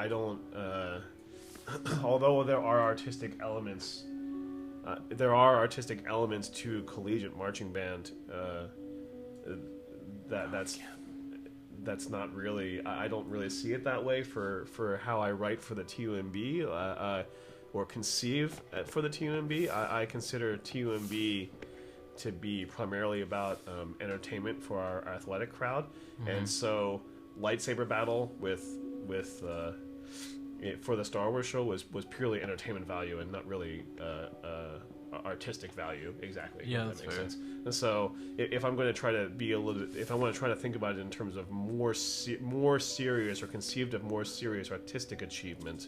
don't. Although there are artistic elements to collegiate marching band. That's not really. I don't really see it that way for how I write for the TUMB or conceive for the TUMB. I consider TUMB to be primarily about entertainment for our athletic crowd, and so lightsaber battle for the Star Wars show was purely entertainment value and not really artistic value. Exactly. Yeah, that makes sense. And so if I'm going to try to if I want to try to think about it in terms of more serious or conceived of more serious artistic achievement,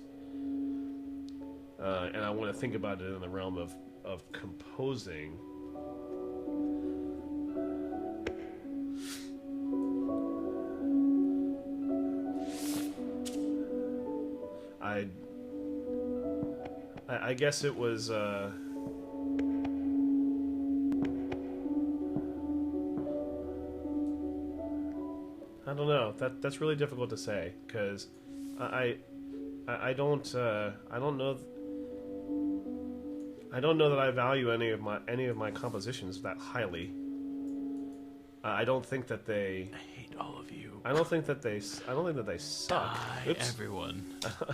and I want to think about it in the realm of composing. I guess it was I don't know. That's really difficult to say, because I don't know. I don't know that I value any of my compositions that highly. I don't think that they. I hate all of you. I don't think that they suck. Die, everyone.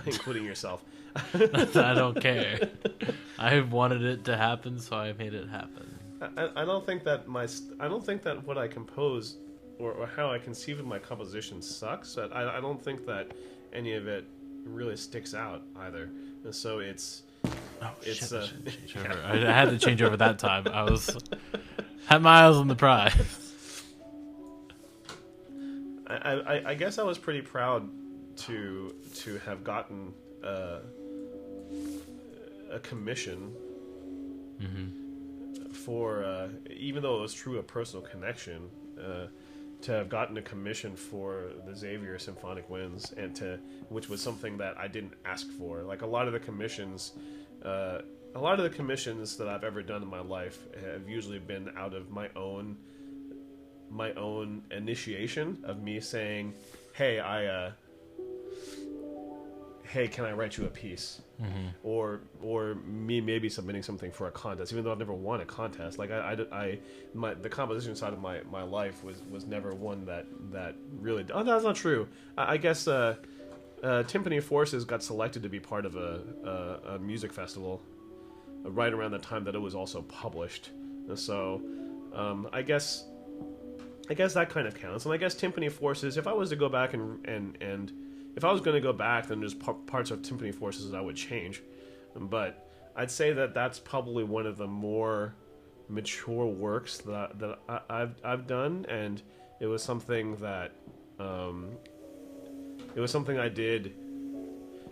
Including yourself. I don't care. I wanted it to happen, so I made it happen. I don't think that what I compose or how I conceive of my composition sucks. I don't think that any of it really sticks out either. And so it's. Oh shit! It's I shouldn't change over. I had to change over that time. Had my eyes on the prize. I guess I was pretty proud to have gotten a commission for even though it was true a personal connection, to have gotten a commission for the Xavier Symphonic Winds, which was something that I didn't ask for. Like a lot of the commissions that I've ever done in my life have usually been out of my own initiation of me saying, "Hey, hey, can I write you a piece?" Or me maybe submitting something for a contest, even though I've never won a contest. Like the composition side of my life was never one that really. Oh, that's not true. I guess Timpani Forces got selected to be part of a music festival right around the time that it was also published. And so I guess that kind of counts. And I guess Timpani Forces, if I was to go back and if I was going to go back, then there's parts of Timpani Forces that I would change. But I'd say that that's probably one of the more mature works that I've done, and it was something that I did.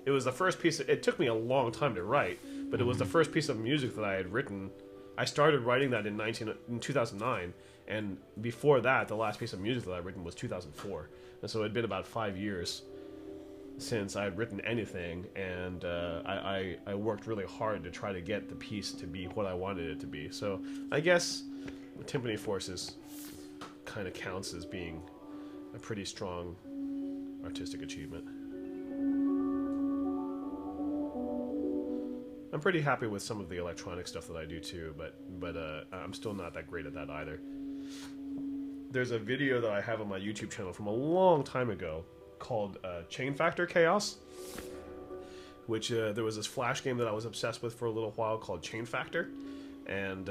It was the first piece. It took me a long time to write, but it was the first piece of music that I had written. I started writing that in 2009, and before that, the last piece of music that I'd written was 2004. And so it had been about 5 years since I had written anything, and I worked really hard to try to get the piece to be what I wanted it to be. So I guess Timpani Forces kind of counts as being a pretty strong artistic achievement. I'm pretty happy with some of the electronic stuff that I do too, but I'm still not that great at that either. There's a video that I have on my YouTube channel from a long time ago called Chain Factor Chaos, which there was this Flash game that I was obsessed with for a little while called Chain Factor, and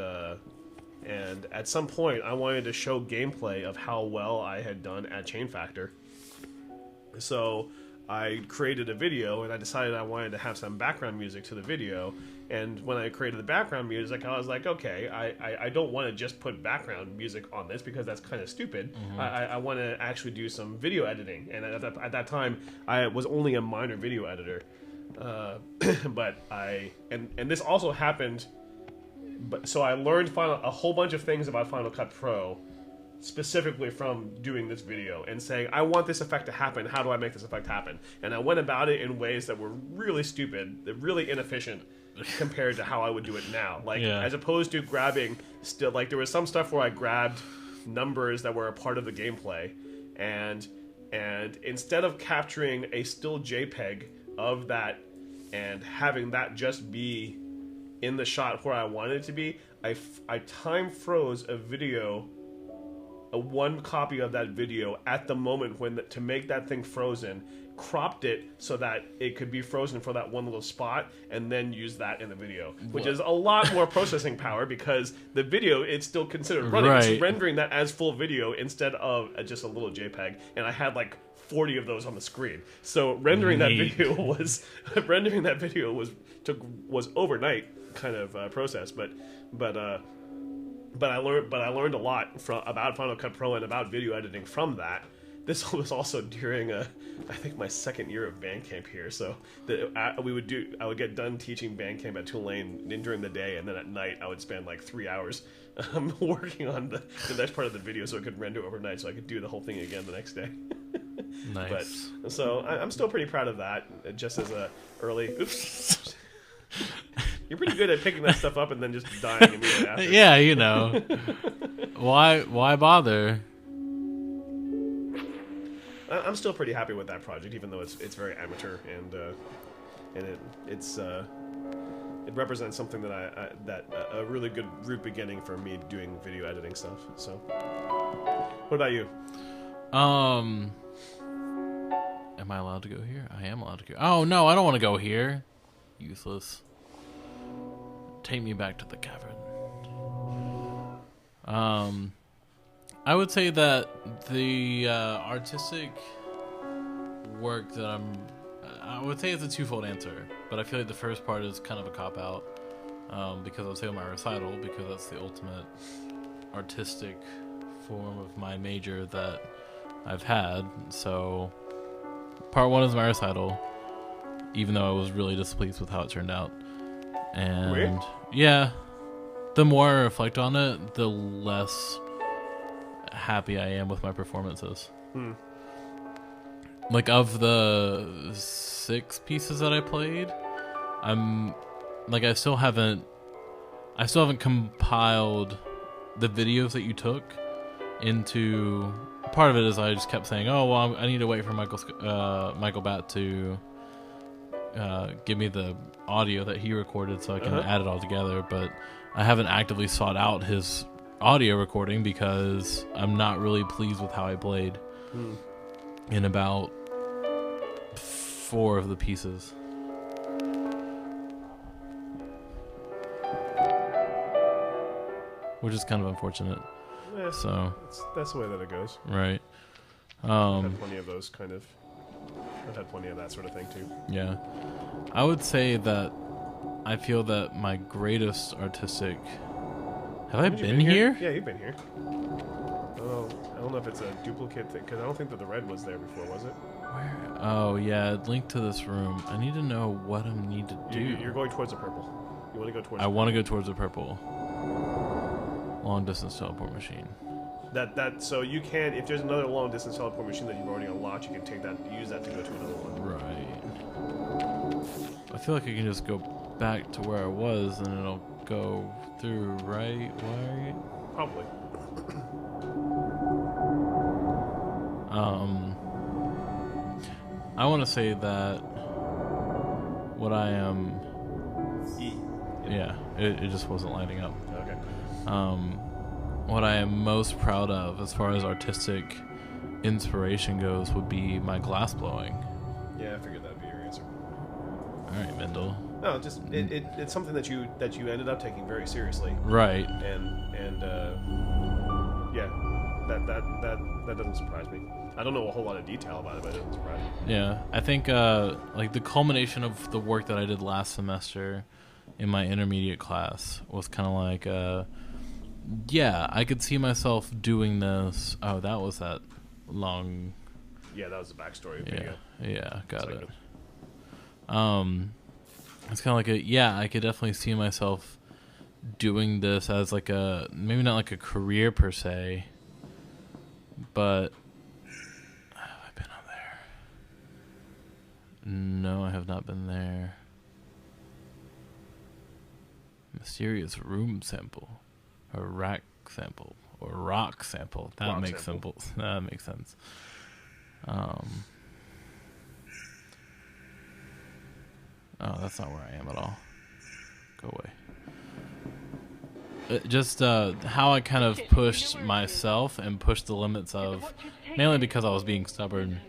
at some point I wanted to show gameplay of how well I had done at Chain Factor. So I created a video, and I decided I wanted to have some background music to the video. And when I created the background music, I was like, okay, I don't want to just put background music on this because that's kind of stupid. I want to actually do some video editing. And at that time, I was only a minor video editor. But and this also happened. So I learned a whole bunch of things about Final Cut Pro specifically from doing this video and saying, I want this effect to happen. How do I make this effect happen? And I went about it in ways that were really stupid, really inefficient compared to how I would do it now. Like, as opposed to grabbing still, like there was some stuff where I grabbed numbers that were a part of the gameplay, and instead of capturing a still JPEG of that and having that just be in the shot where I wanted it to be, I time froze a video, one copy of that video at the moment to make that thing frozen, cropped it so that it could be frozen for that one little spot, and then use that in the video, which is a lot more processing power because the video, it's still considered running. Right. It's rendering that as full video instead of just a little JPEG, and I had like 40 of those on the screen. So rendering that video was overnight kind of process, but I learned a lot about Final Cut Pro and about video editing from that. This was also during I think my second year of Bandcamp here. So I would get done teaching Bandcamp at Tulane during the day, and then at night I would spend like 3 hours working on the next part of the video so it could render overnight, so I could do the whole thing again the next day. Nice. But so I'm still pretty proud of that. Just as a early oops. You're pretty good at picking that stuff up and then just dying immediately after. Yeah, you know. Why bother? I'm still pretty happy with that project, even though it's very amateur, and it represents something that a really good root beginning for me doing video editing stuff. So, what about you? Am I allowed to go here? I am allowed to go. Oh no, I don't want to go here. Useless. Take me back to the cavern. I would say that the artistic work that I would say it's a twofold answer, but I feel like the first part is kind of a cop-out, because I would say my recital, because that's the ultimate artistic form of my major that I've had. So part one is my recital, even though I was really displeased with how it turned out. And Weird. Yeah, the more I reflect on it, the less happy I am with my performances. Like, of the 6 pieces that I played, I still haven't compiled the videos that you took into. Part of it is I just kept saying, oh well, I need to wait for Michael Batt to give me the audio that he recorded so I can add it all together, but I haven't actively sought out his audio recording because I'm not really pleased with how I played in about 4 of the pieces. Which is kind of unfortunate. Yeah, So that's the way that it goes. right. I've had plenty of those kind of. I've had plenty of that sort of thing too. Yeah. I would say that I feel that my greatest artistic... Have I Haven't you been here? Yeah, you've been here. I don't know if it's a duplicate thing, because I don't think that the red was there before, was it? Where? Oh, yeah, link to this room. I need to know what I need to do. You're going towards the purple. You want to go towards I want to go towards the purple. Long distance teleport machine. So you can, if there's another long distance teleport machine that you've already unlocked, you can take that, use that to go to another one. Right. I feel like I can just go back to where I was and it'll go through, right? Why? Probably. I want to say that what I am... Yeah, it just wasn't lighting up. Okay. What I am most proud of as far as artistic inspiration goes would be my glass blowing. Yeah, I figured that'd be your answer. Alright, Mendel. No, just it's something that you ended up taking very seriously. Right. And yeah, that doesn't surprise me. I don't know a whole lot of detail about it, but it doesn't surprise me. Yeah, I think like the culmination of the work that I did last semester in my intermediate class was kind of like, yeah, I could see myself doing this. Oh, that was that long. Yeah, that was the backstory Yeah, video. yeah, got it. It's It's kind of like I could definitely see myself doing this as like maybe not like a career per se, but have I been up there? No, I have not been there. Mysterious room sample, or rack sample, or rock sample. That Rock makes sample. that makes sense. Oh, that's not where I am at all. Go away. Just how I kind of pushed myself and pushed the limits of, mainly because I was being stubborn,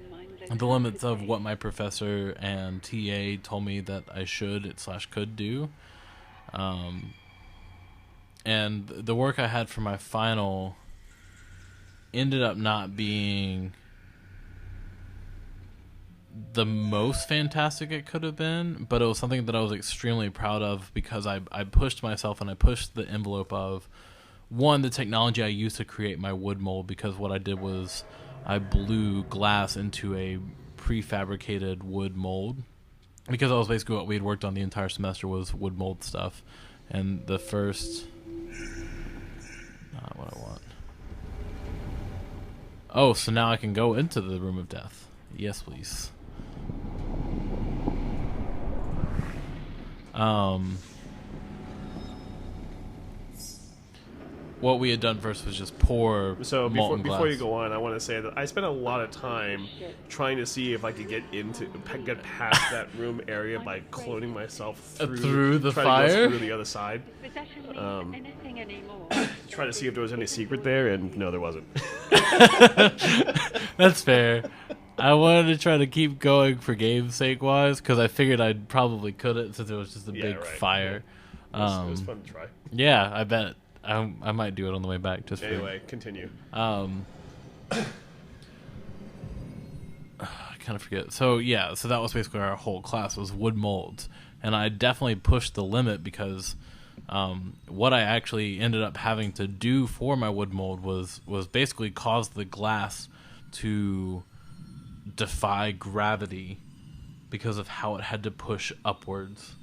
the limits of what my professor and TA told me that I should/could do. And the work I had for my final ended up not being the most fantastic it could have been, but it was something that I was extremely proud of because I pushed myself and I pushed the envelope of, one, the technology I used to create my wood mold, because what I did was I blew glass into a prefabricated wood mold, because that was basically what we had worked on the entire semester, was wood mold stuff. And the first... not what I want. Oh, so now I can go into the Room of Death. Yes, please. what we had done first was just pour So molten glass. before you go on, I want to say that I spent a lot of time trying to see if I could get past that room area by cloning myself through the try fire? to go through the other side. Possession means anything anymore. Try to see if there was any secret there, and no, there wasn't. That's fair. I wanted to try to keep going for game's sake wise, because I figured I probably couldn't since it was just a big fire. Yeah. It was fun to try. Yeah, I bet. I might do it on the way back. Just Anyway, continue. I kind of forget. So yeah, so that was basically our whole class was wood molds, and I definitely pushed the limit because what I actually ended up having to do for my wood mold was basically cause the glass to defy gravity because of how it had to push upwards.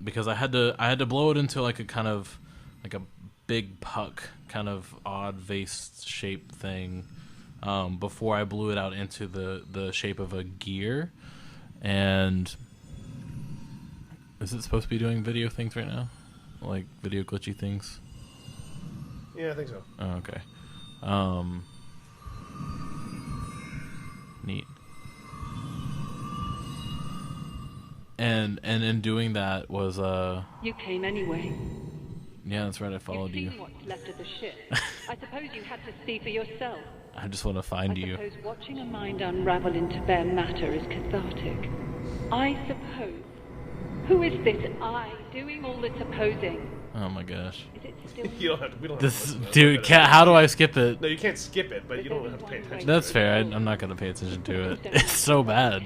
Because I had to blow it into like a kind of like a big puck, kind of odd vase shaped thing, before I blew it out into the shape of a gear. And is it supposed to be doing video things right now, like video glitchy things? Yeah, I think so. Oh, okay. Neat. And in doing that was You came anyway. yeah, that's right, I followed You've you. seen what's left of the ship. I suppose you had to see for yourself. I just want to find I you. suppose watching a mind unravel into bare matter is cathartic. I suppose. Who is this I doing all the supposing? Oh my gosh. Is it still You don't have to. We don't This have to listen to dude, that. how do I skip it? No, you can't skip it, but you don't have to pay attention. That's to fair. I'm not gonna pay attention to it. It's so bad.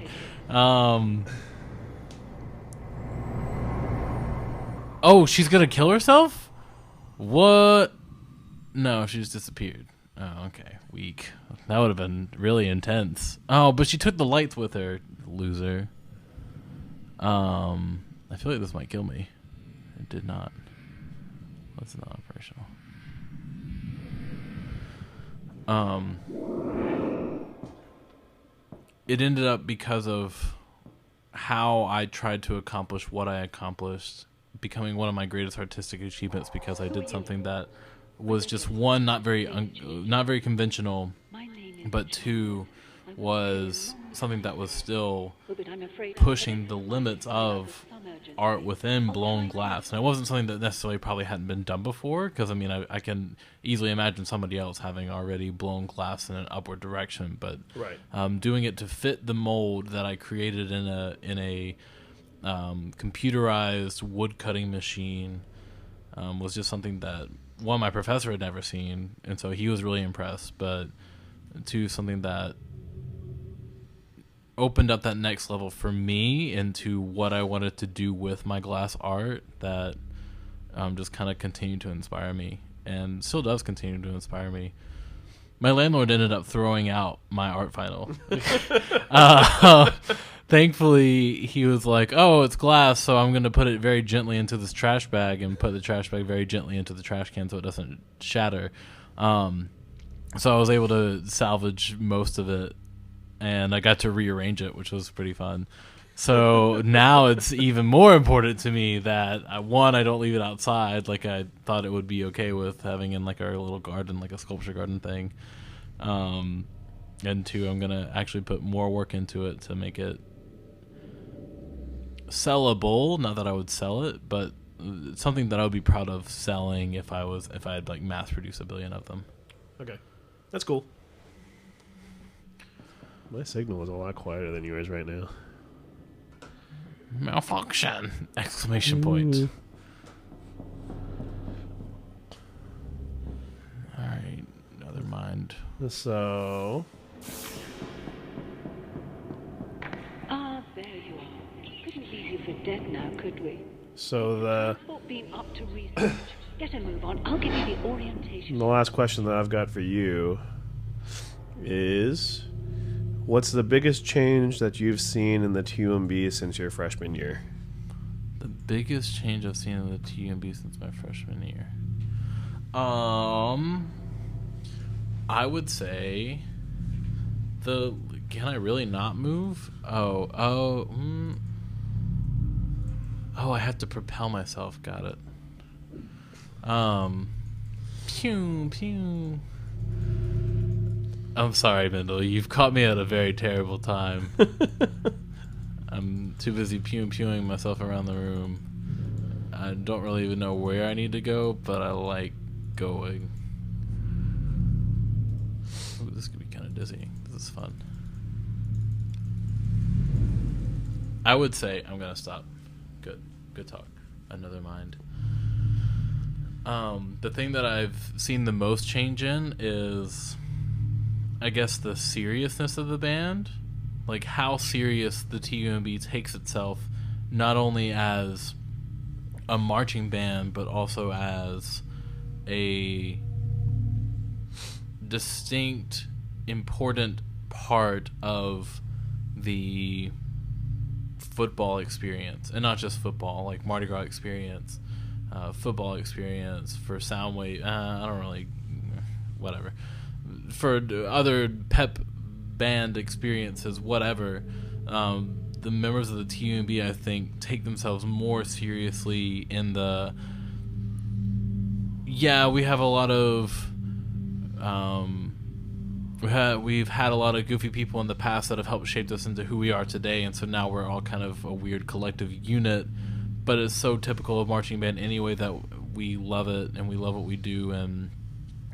Oh, she's gonna kill herself? What? No, she just disappeared. Oh, okay. Weak. That would have been really intense. Oh, but she took the lights with her. Loser. I feel like this might kill me. It did not. That's not operational. It ended up because of how I tried to accomplish what I accomplished, becoming one of my greatest artistic achievements because I did something that was just one, not very conventional, but two, was something that was still pushing the limits of art within blown glass. And it wasn't something that necessarily probably hadn't been done before, because I mean I can easily imagine somebody else having already blown glass in an upward direction, but doing it to fit the mold that I created in a computerized wood cutting machine was just something that one, my professor had never seen, and so he was really impressed, but two, something that opened up that next level for me into what I wanted to do with my glass art that just kind of continued to inspire me and still does continue to inspire me. My landlord ended up throwing out my art final. Thankfully, he was like, oh, it's glass, so I'm going to put it very gently into this trash bag and put the trash bag very gently into the trash can so it doesn't shatter. So I was able to salvage most of it, and I got to rearrange it, which was pretty fun. So now it's even more important to me that, one, I don't leave it outside like I thought it would be okay with having in like our little garden, like a sculpture garden thing. And two, I'm going to actually put more work into it to make it sellable. Not that I would sell it, but something that I would be proud of selling if I had like mass produced 1 billion of them. Okay. That's cool. My signal is a lot quieter than yours right now. Malfunction! Exclamation point. Alright, never mind. So... there you are. Couldn't leave you for dead now, could we? So the... Been up to research. Get a move on. I'll give you the orientation. The last question that I've got for you is... What's the biggest change that you've seen in the TUMB since your freshman year? The biggest change I've seen in the TUMB since my freshman year? I would say can I really not move? Oh, I have to propel myself. Got it. Pew, pew. I'm sorry, Mendel. You've caught me at a very terrible time. I'm too busy pewing myself around the room. I don't really even know where I need to go, but I like going. Ooh, this could be kind of dizzying. This is fun. I would say I'm gonna stop. Good talk. Another mind. The thing that I've seen the most change in is, I guess, the seriousness of the band. Like how serious the TUMB takes itself, not only as a marching band, but also as a distinct, important part of the football experience. And not just football, like Mardi Gras Experience, football experience for Soundwave. I don't really, whatever. For other pep band experiences, whatever. The members of the TUMB, I think, take themselves more seriously in the. Yeah, we have a lot of. We've had a lot of goofy people in the past that have helped shape us into who we are today, and so now we're all kind of a weird collective unit. But it's so typical of marching band anyway that we love it and we love what we do, and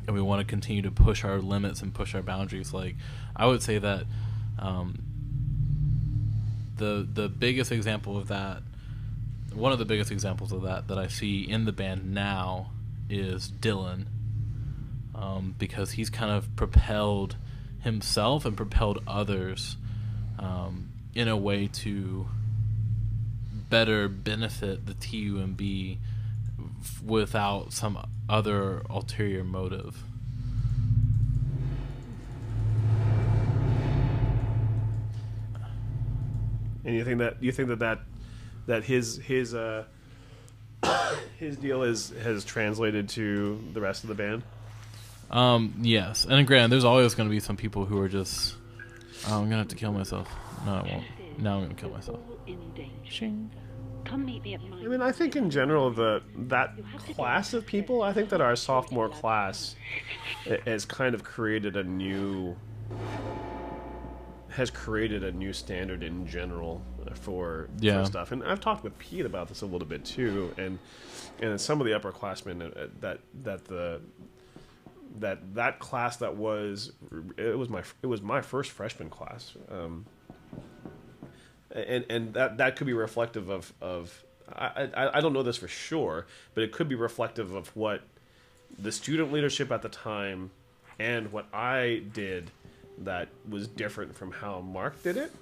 we want to continue to push our limits and push our boundaries. Like, I would say that the biggest example of that, one of the biggest examples of that I see in the band now is Dylan. Because he's kind of propelled himself and propelled others in a way to better benefit the TUMB without some other ulterior motive. And you think that his deal has translated to the rest of the band? Yes. And granted, there's always going to be some people who are just, oh, I'm going to have to kill myself. No, I won't. Now I'm going to kill myself. Shing. Come meet me at my. I mean, I think in general that class of people, I think that our sophomore class has kind of created a new standard in general for stuff. And I've talked with Pete about this a little bit too, and some of the upperclassmen that class it was my first freshman class, and that could be reflective of I don't know this for sure, but it could be reflective of what the student leadership at the time and what I did that was different from how Mark did it.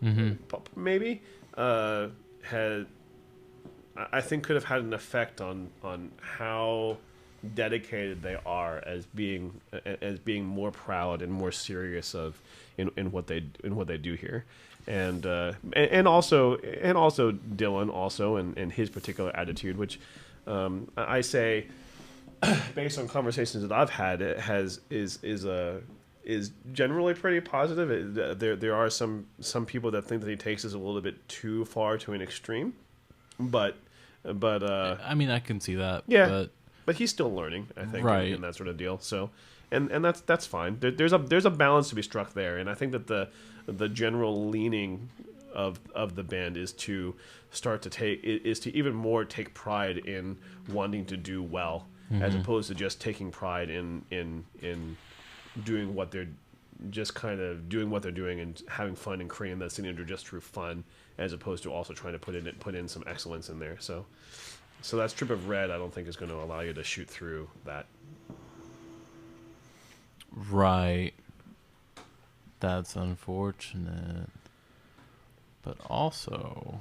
Mm-hmm. Maybe had, I think, could have had an effect on how dedicated they are as being more proud and more serious in what they do here, and also Dylan also and his particular attitude, which I say based on conversations that I've had, is generally pretty positive. There are some people that think that he takes this a little bit too far to an extreme, but I mean, I can see that. Yeah, but he's still learning, I think, right, in that sort of deal. So, and that's fine. There's a balance to be struck there, and I think that the general leaning of the band is to even more take pride in wanting to do well, mm-hmm, as opposed to just taking pride in doing what they're doing and having fun and creating that signature just through fun, as opposed to also trying to put in some excellence in there. So that strip of red, I don't think, is going to allow you to shoot through that. Right. That's unfortunate. But also,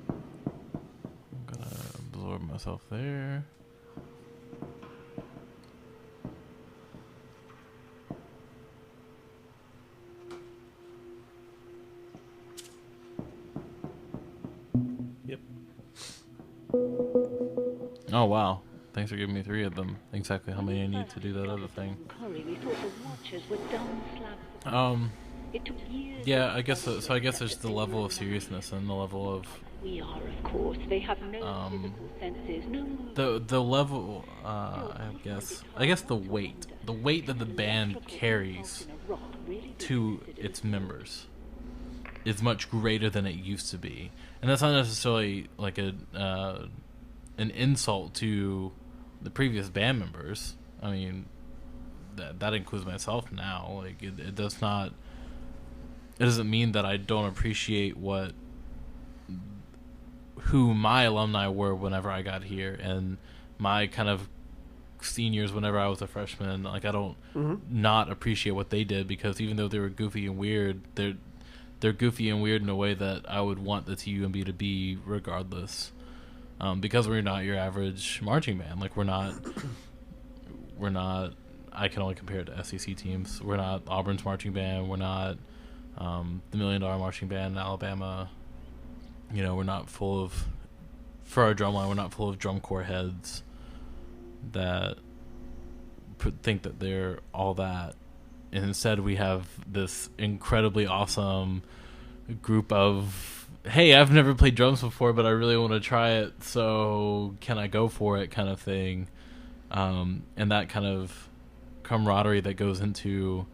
I'm going to absorb myself there. Yep. Oh, wow. Thanks for giving me 3 of them. Exactly how many I need to do that other thing. Yeah, I guess so. I guess there's the level of seriousness and the level of We are, of course. They have no physical senses, The level, I guess the weight that the band carries to its members is much greater than it used to be, and that's not necessarily like an insult to the previous band members. I mean, that includes myself now. Like it doesn't mean that I don't appreciate who my alumni were whenever I got here, and my kind of seniors whenever I was a freshman. Like I don't not appreciate what they did, because even though they were goofy and weird, they're goofy and weird in a way that I would want the TUMB to be regardless. Because we're not your average marching band. Like we're not. I can only compare it to SEC teams. We're not Auburn's marching band. We're not the $1 Million Marching Band in Alabama. You know, we're not full of, for our drumline, we're not full of drum corps heads that think that they're all that. And instead we have this incredibly awesome group of, hey, I've never played drums before, but I really want to try it, so can I go for it kind of thing. And that kind of camaraderie that goes into,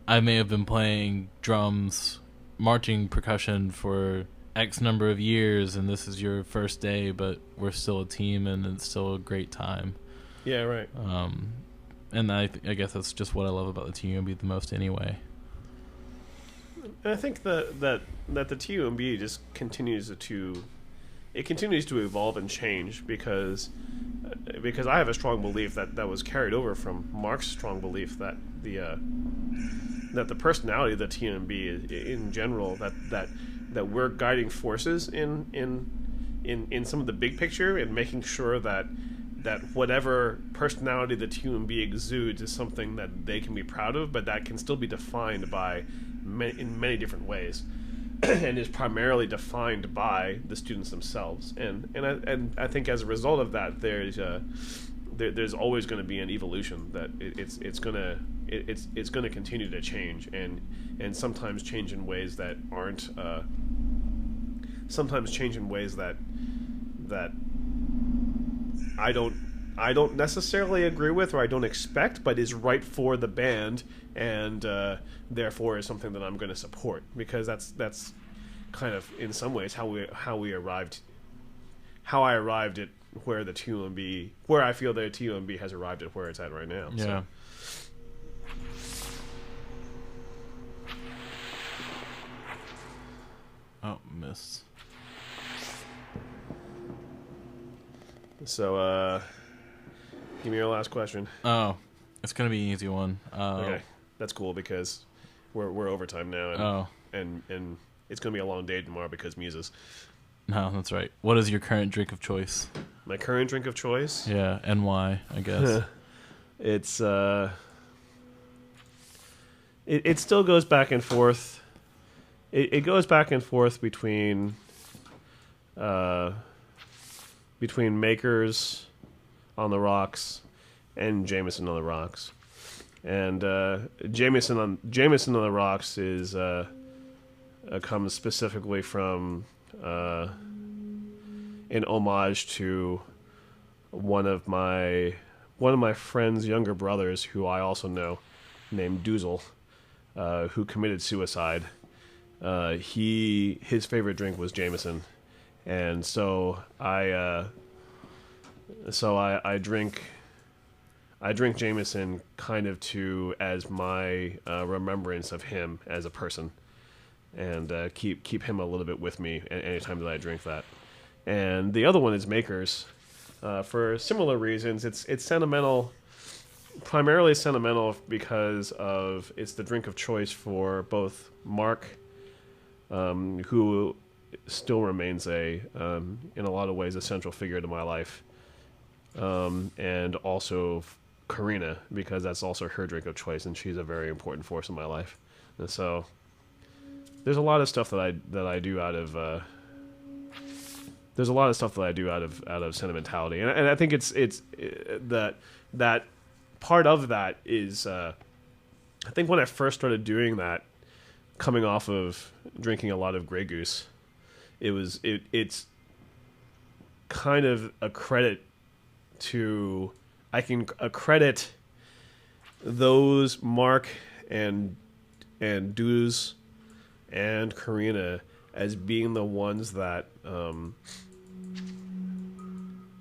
I may have been playing drums, marching percussion for X number of years, and this is your first day, but we're still a team, and it's still a great time. Yeah, right. And I guess that's just what I love about the TUMB the most anyway. And I think that the TUMB just continues to evolve and change, because I have a strong belief that was carried over from Mark's strong belief that the personality of the TUMB in general, that we're guiding forces in some of the big picture, and making sure that whatever personality the TUMB exudes is something that they can be proud of, but that can still be defined in many different ways, and is primarily defined by the students themselves. And I think as a result of that, there's always going to be an evolution, that it's going to continue to change, and sometimes change in ways that aren't sometimes change in ways that I don't necessarily agree with, or I don't expect, but is right for the band, and therefore is something that I'm going to support, because that's kind of in some ways how I arrived at where I feel the TUMB has arrived at where it's at right now. Yeah. So. Oh, missed. So, give me your last question. Oh, it's gonna be an easy one. Okay, that's cool, because we're overtime now, and it's gonna be a long day tomorrow because Muses. No, that's right. What is your current drink of choice? My current drink of choice? Yeah, and why? I guess it's it still goes back and forth. It goes back and forth between Makers on the rocks and Jameson on the rocks. And Jameson on the rocks is comes specifically from in homage to one of my friend's younger brothers, who I also know, named Doozle, who committed suicide. His favorite drink was Jameson, and so I drink Jameson kind of as my remembrance of him as a person, and keep him a little bit with me anytime that I drink that. And the other one is Makers, for similar reasons. It's sentimental, primarily sentimental because it's the drink of choice for both Mark, who still remains in a lot of ways a central figure to my life, and also Karina, because that's also her drink of choice, and she's a very important force in my life. And so there's a lot of stuff that I do out of sentimentality, and I think it's that part of that is I think when I first started doing that, coming off of drinking a lot of Grey Goose, it's kind of a credit to I can accredit those Mark and Duz and Karina as being the ones that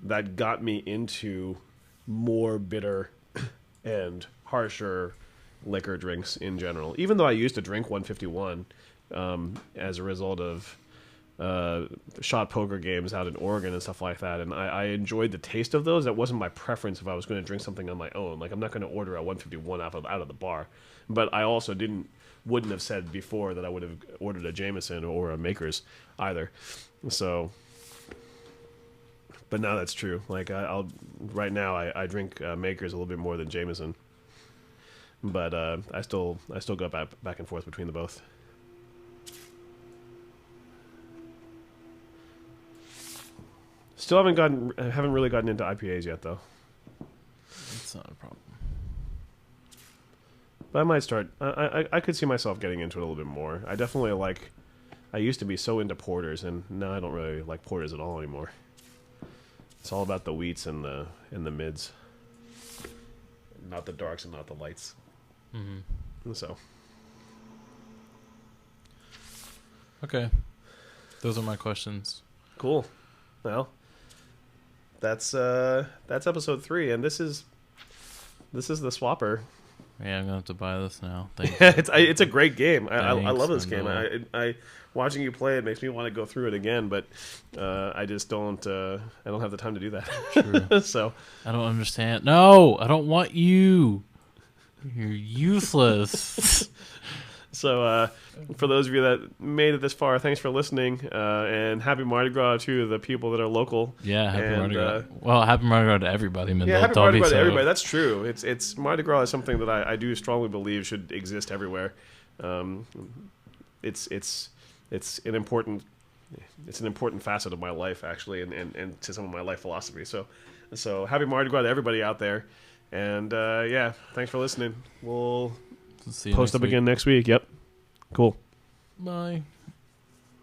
that got me into more bitter and harsher liquor drinks in general. Even though I used to drink 151 as a result of shot poker games out in Oregon and stuff like that, and I enjoyed the taste of those. That wasn't my preference if I was going to drink something on my own. Like, I'm not going to order a 151 out of the bar, but I also wouldn't have said before that I would have ordered a Jameson or a Maker's either. So, but now that's true. Like, I'll right now I drink Maker's a little bit more than Jameson, but I still go back and forth between the both. Still haven't really gotten into IPAs yet, though. It's not a problem. But I might start. I could see myself getting into it a little bit more. I definitely like. I used to be so into porters, and now I don't really like porters at all anymore. It's all about the wheats and the mids, not the darks and not the lights. Mm-hmm. So. Okay, those are my questions. Cool. Well, that's episode 3, and this is the Swapper. Yeah, I'm gonna have to buy this now. Thanks. It's a great game. I love this game. Know. I watching you play it makes me want to go through it again, but I just don't. I don't have the time to do that. True. So I don't understand. No, I don't want you. You're useless. So for those of you that made it this far, thanks for listening, and happy Mardi Gras to the people that are local. Yeah, happy Mardi Gras. Well, happy Mardi Gras to everybody. Yeah, happy Mardi Gras to everybody. That's true. It's Mardi Gras is something that I do strongly believe should exist everywhere. It's an important facet of my life, actually, and to some of my life philosophy. So happy Mardi Gras to everybody out there, and yeah, thanks for listening. We'll See you post up week. again next week. Yep. Cool. Bye.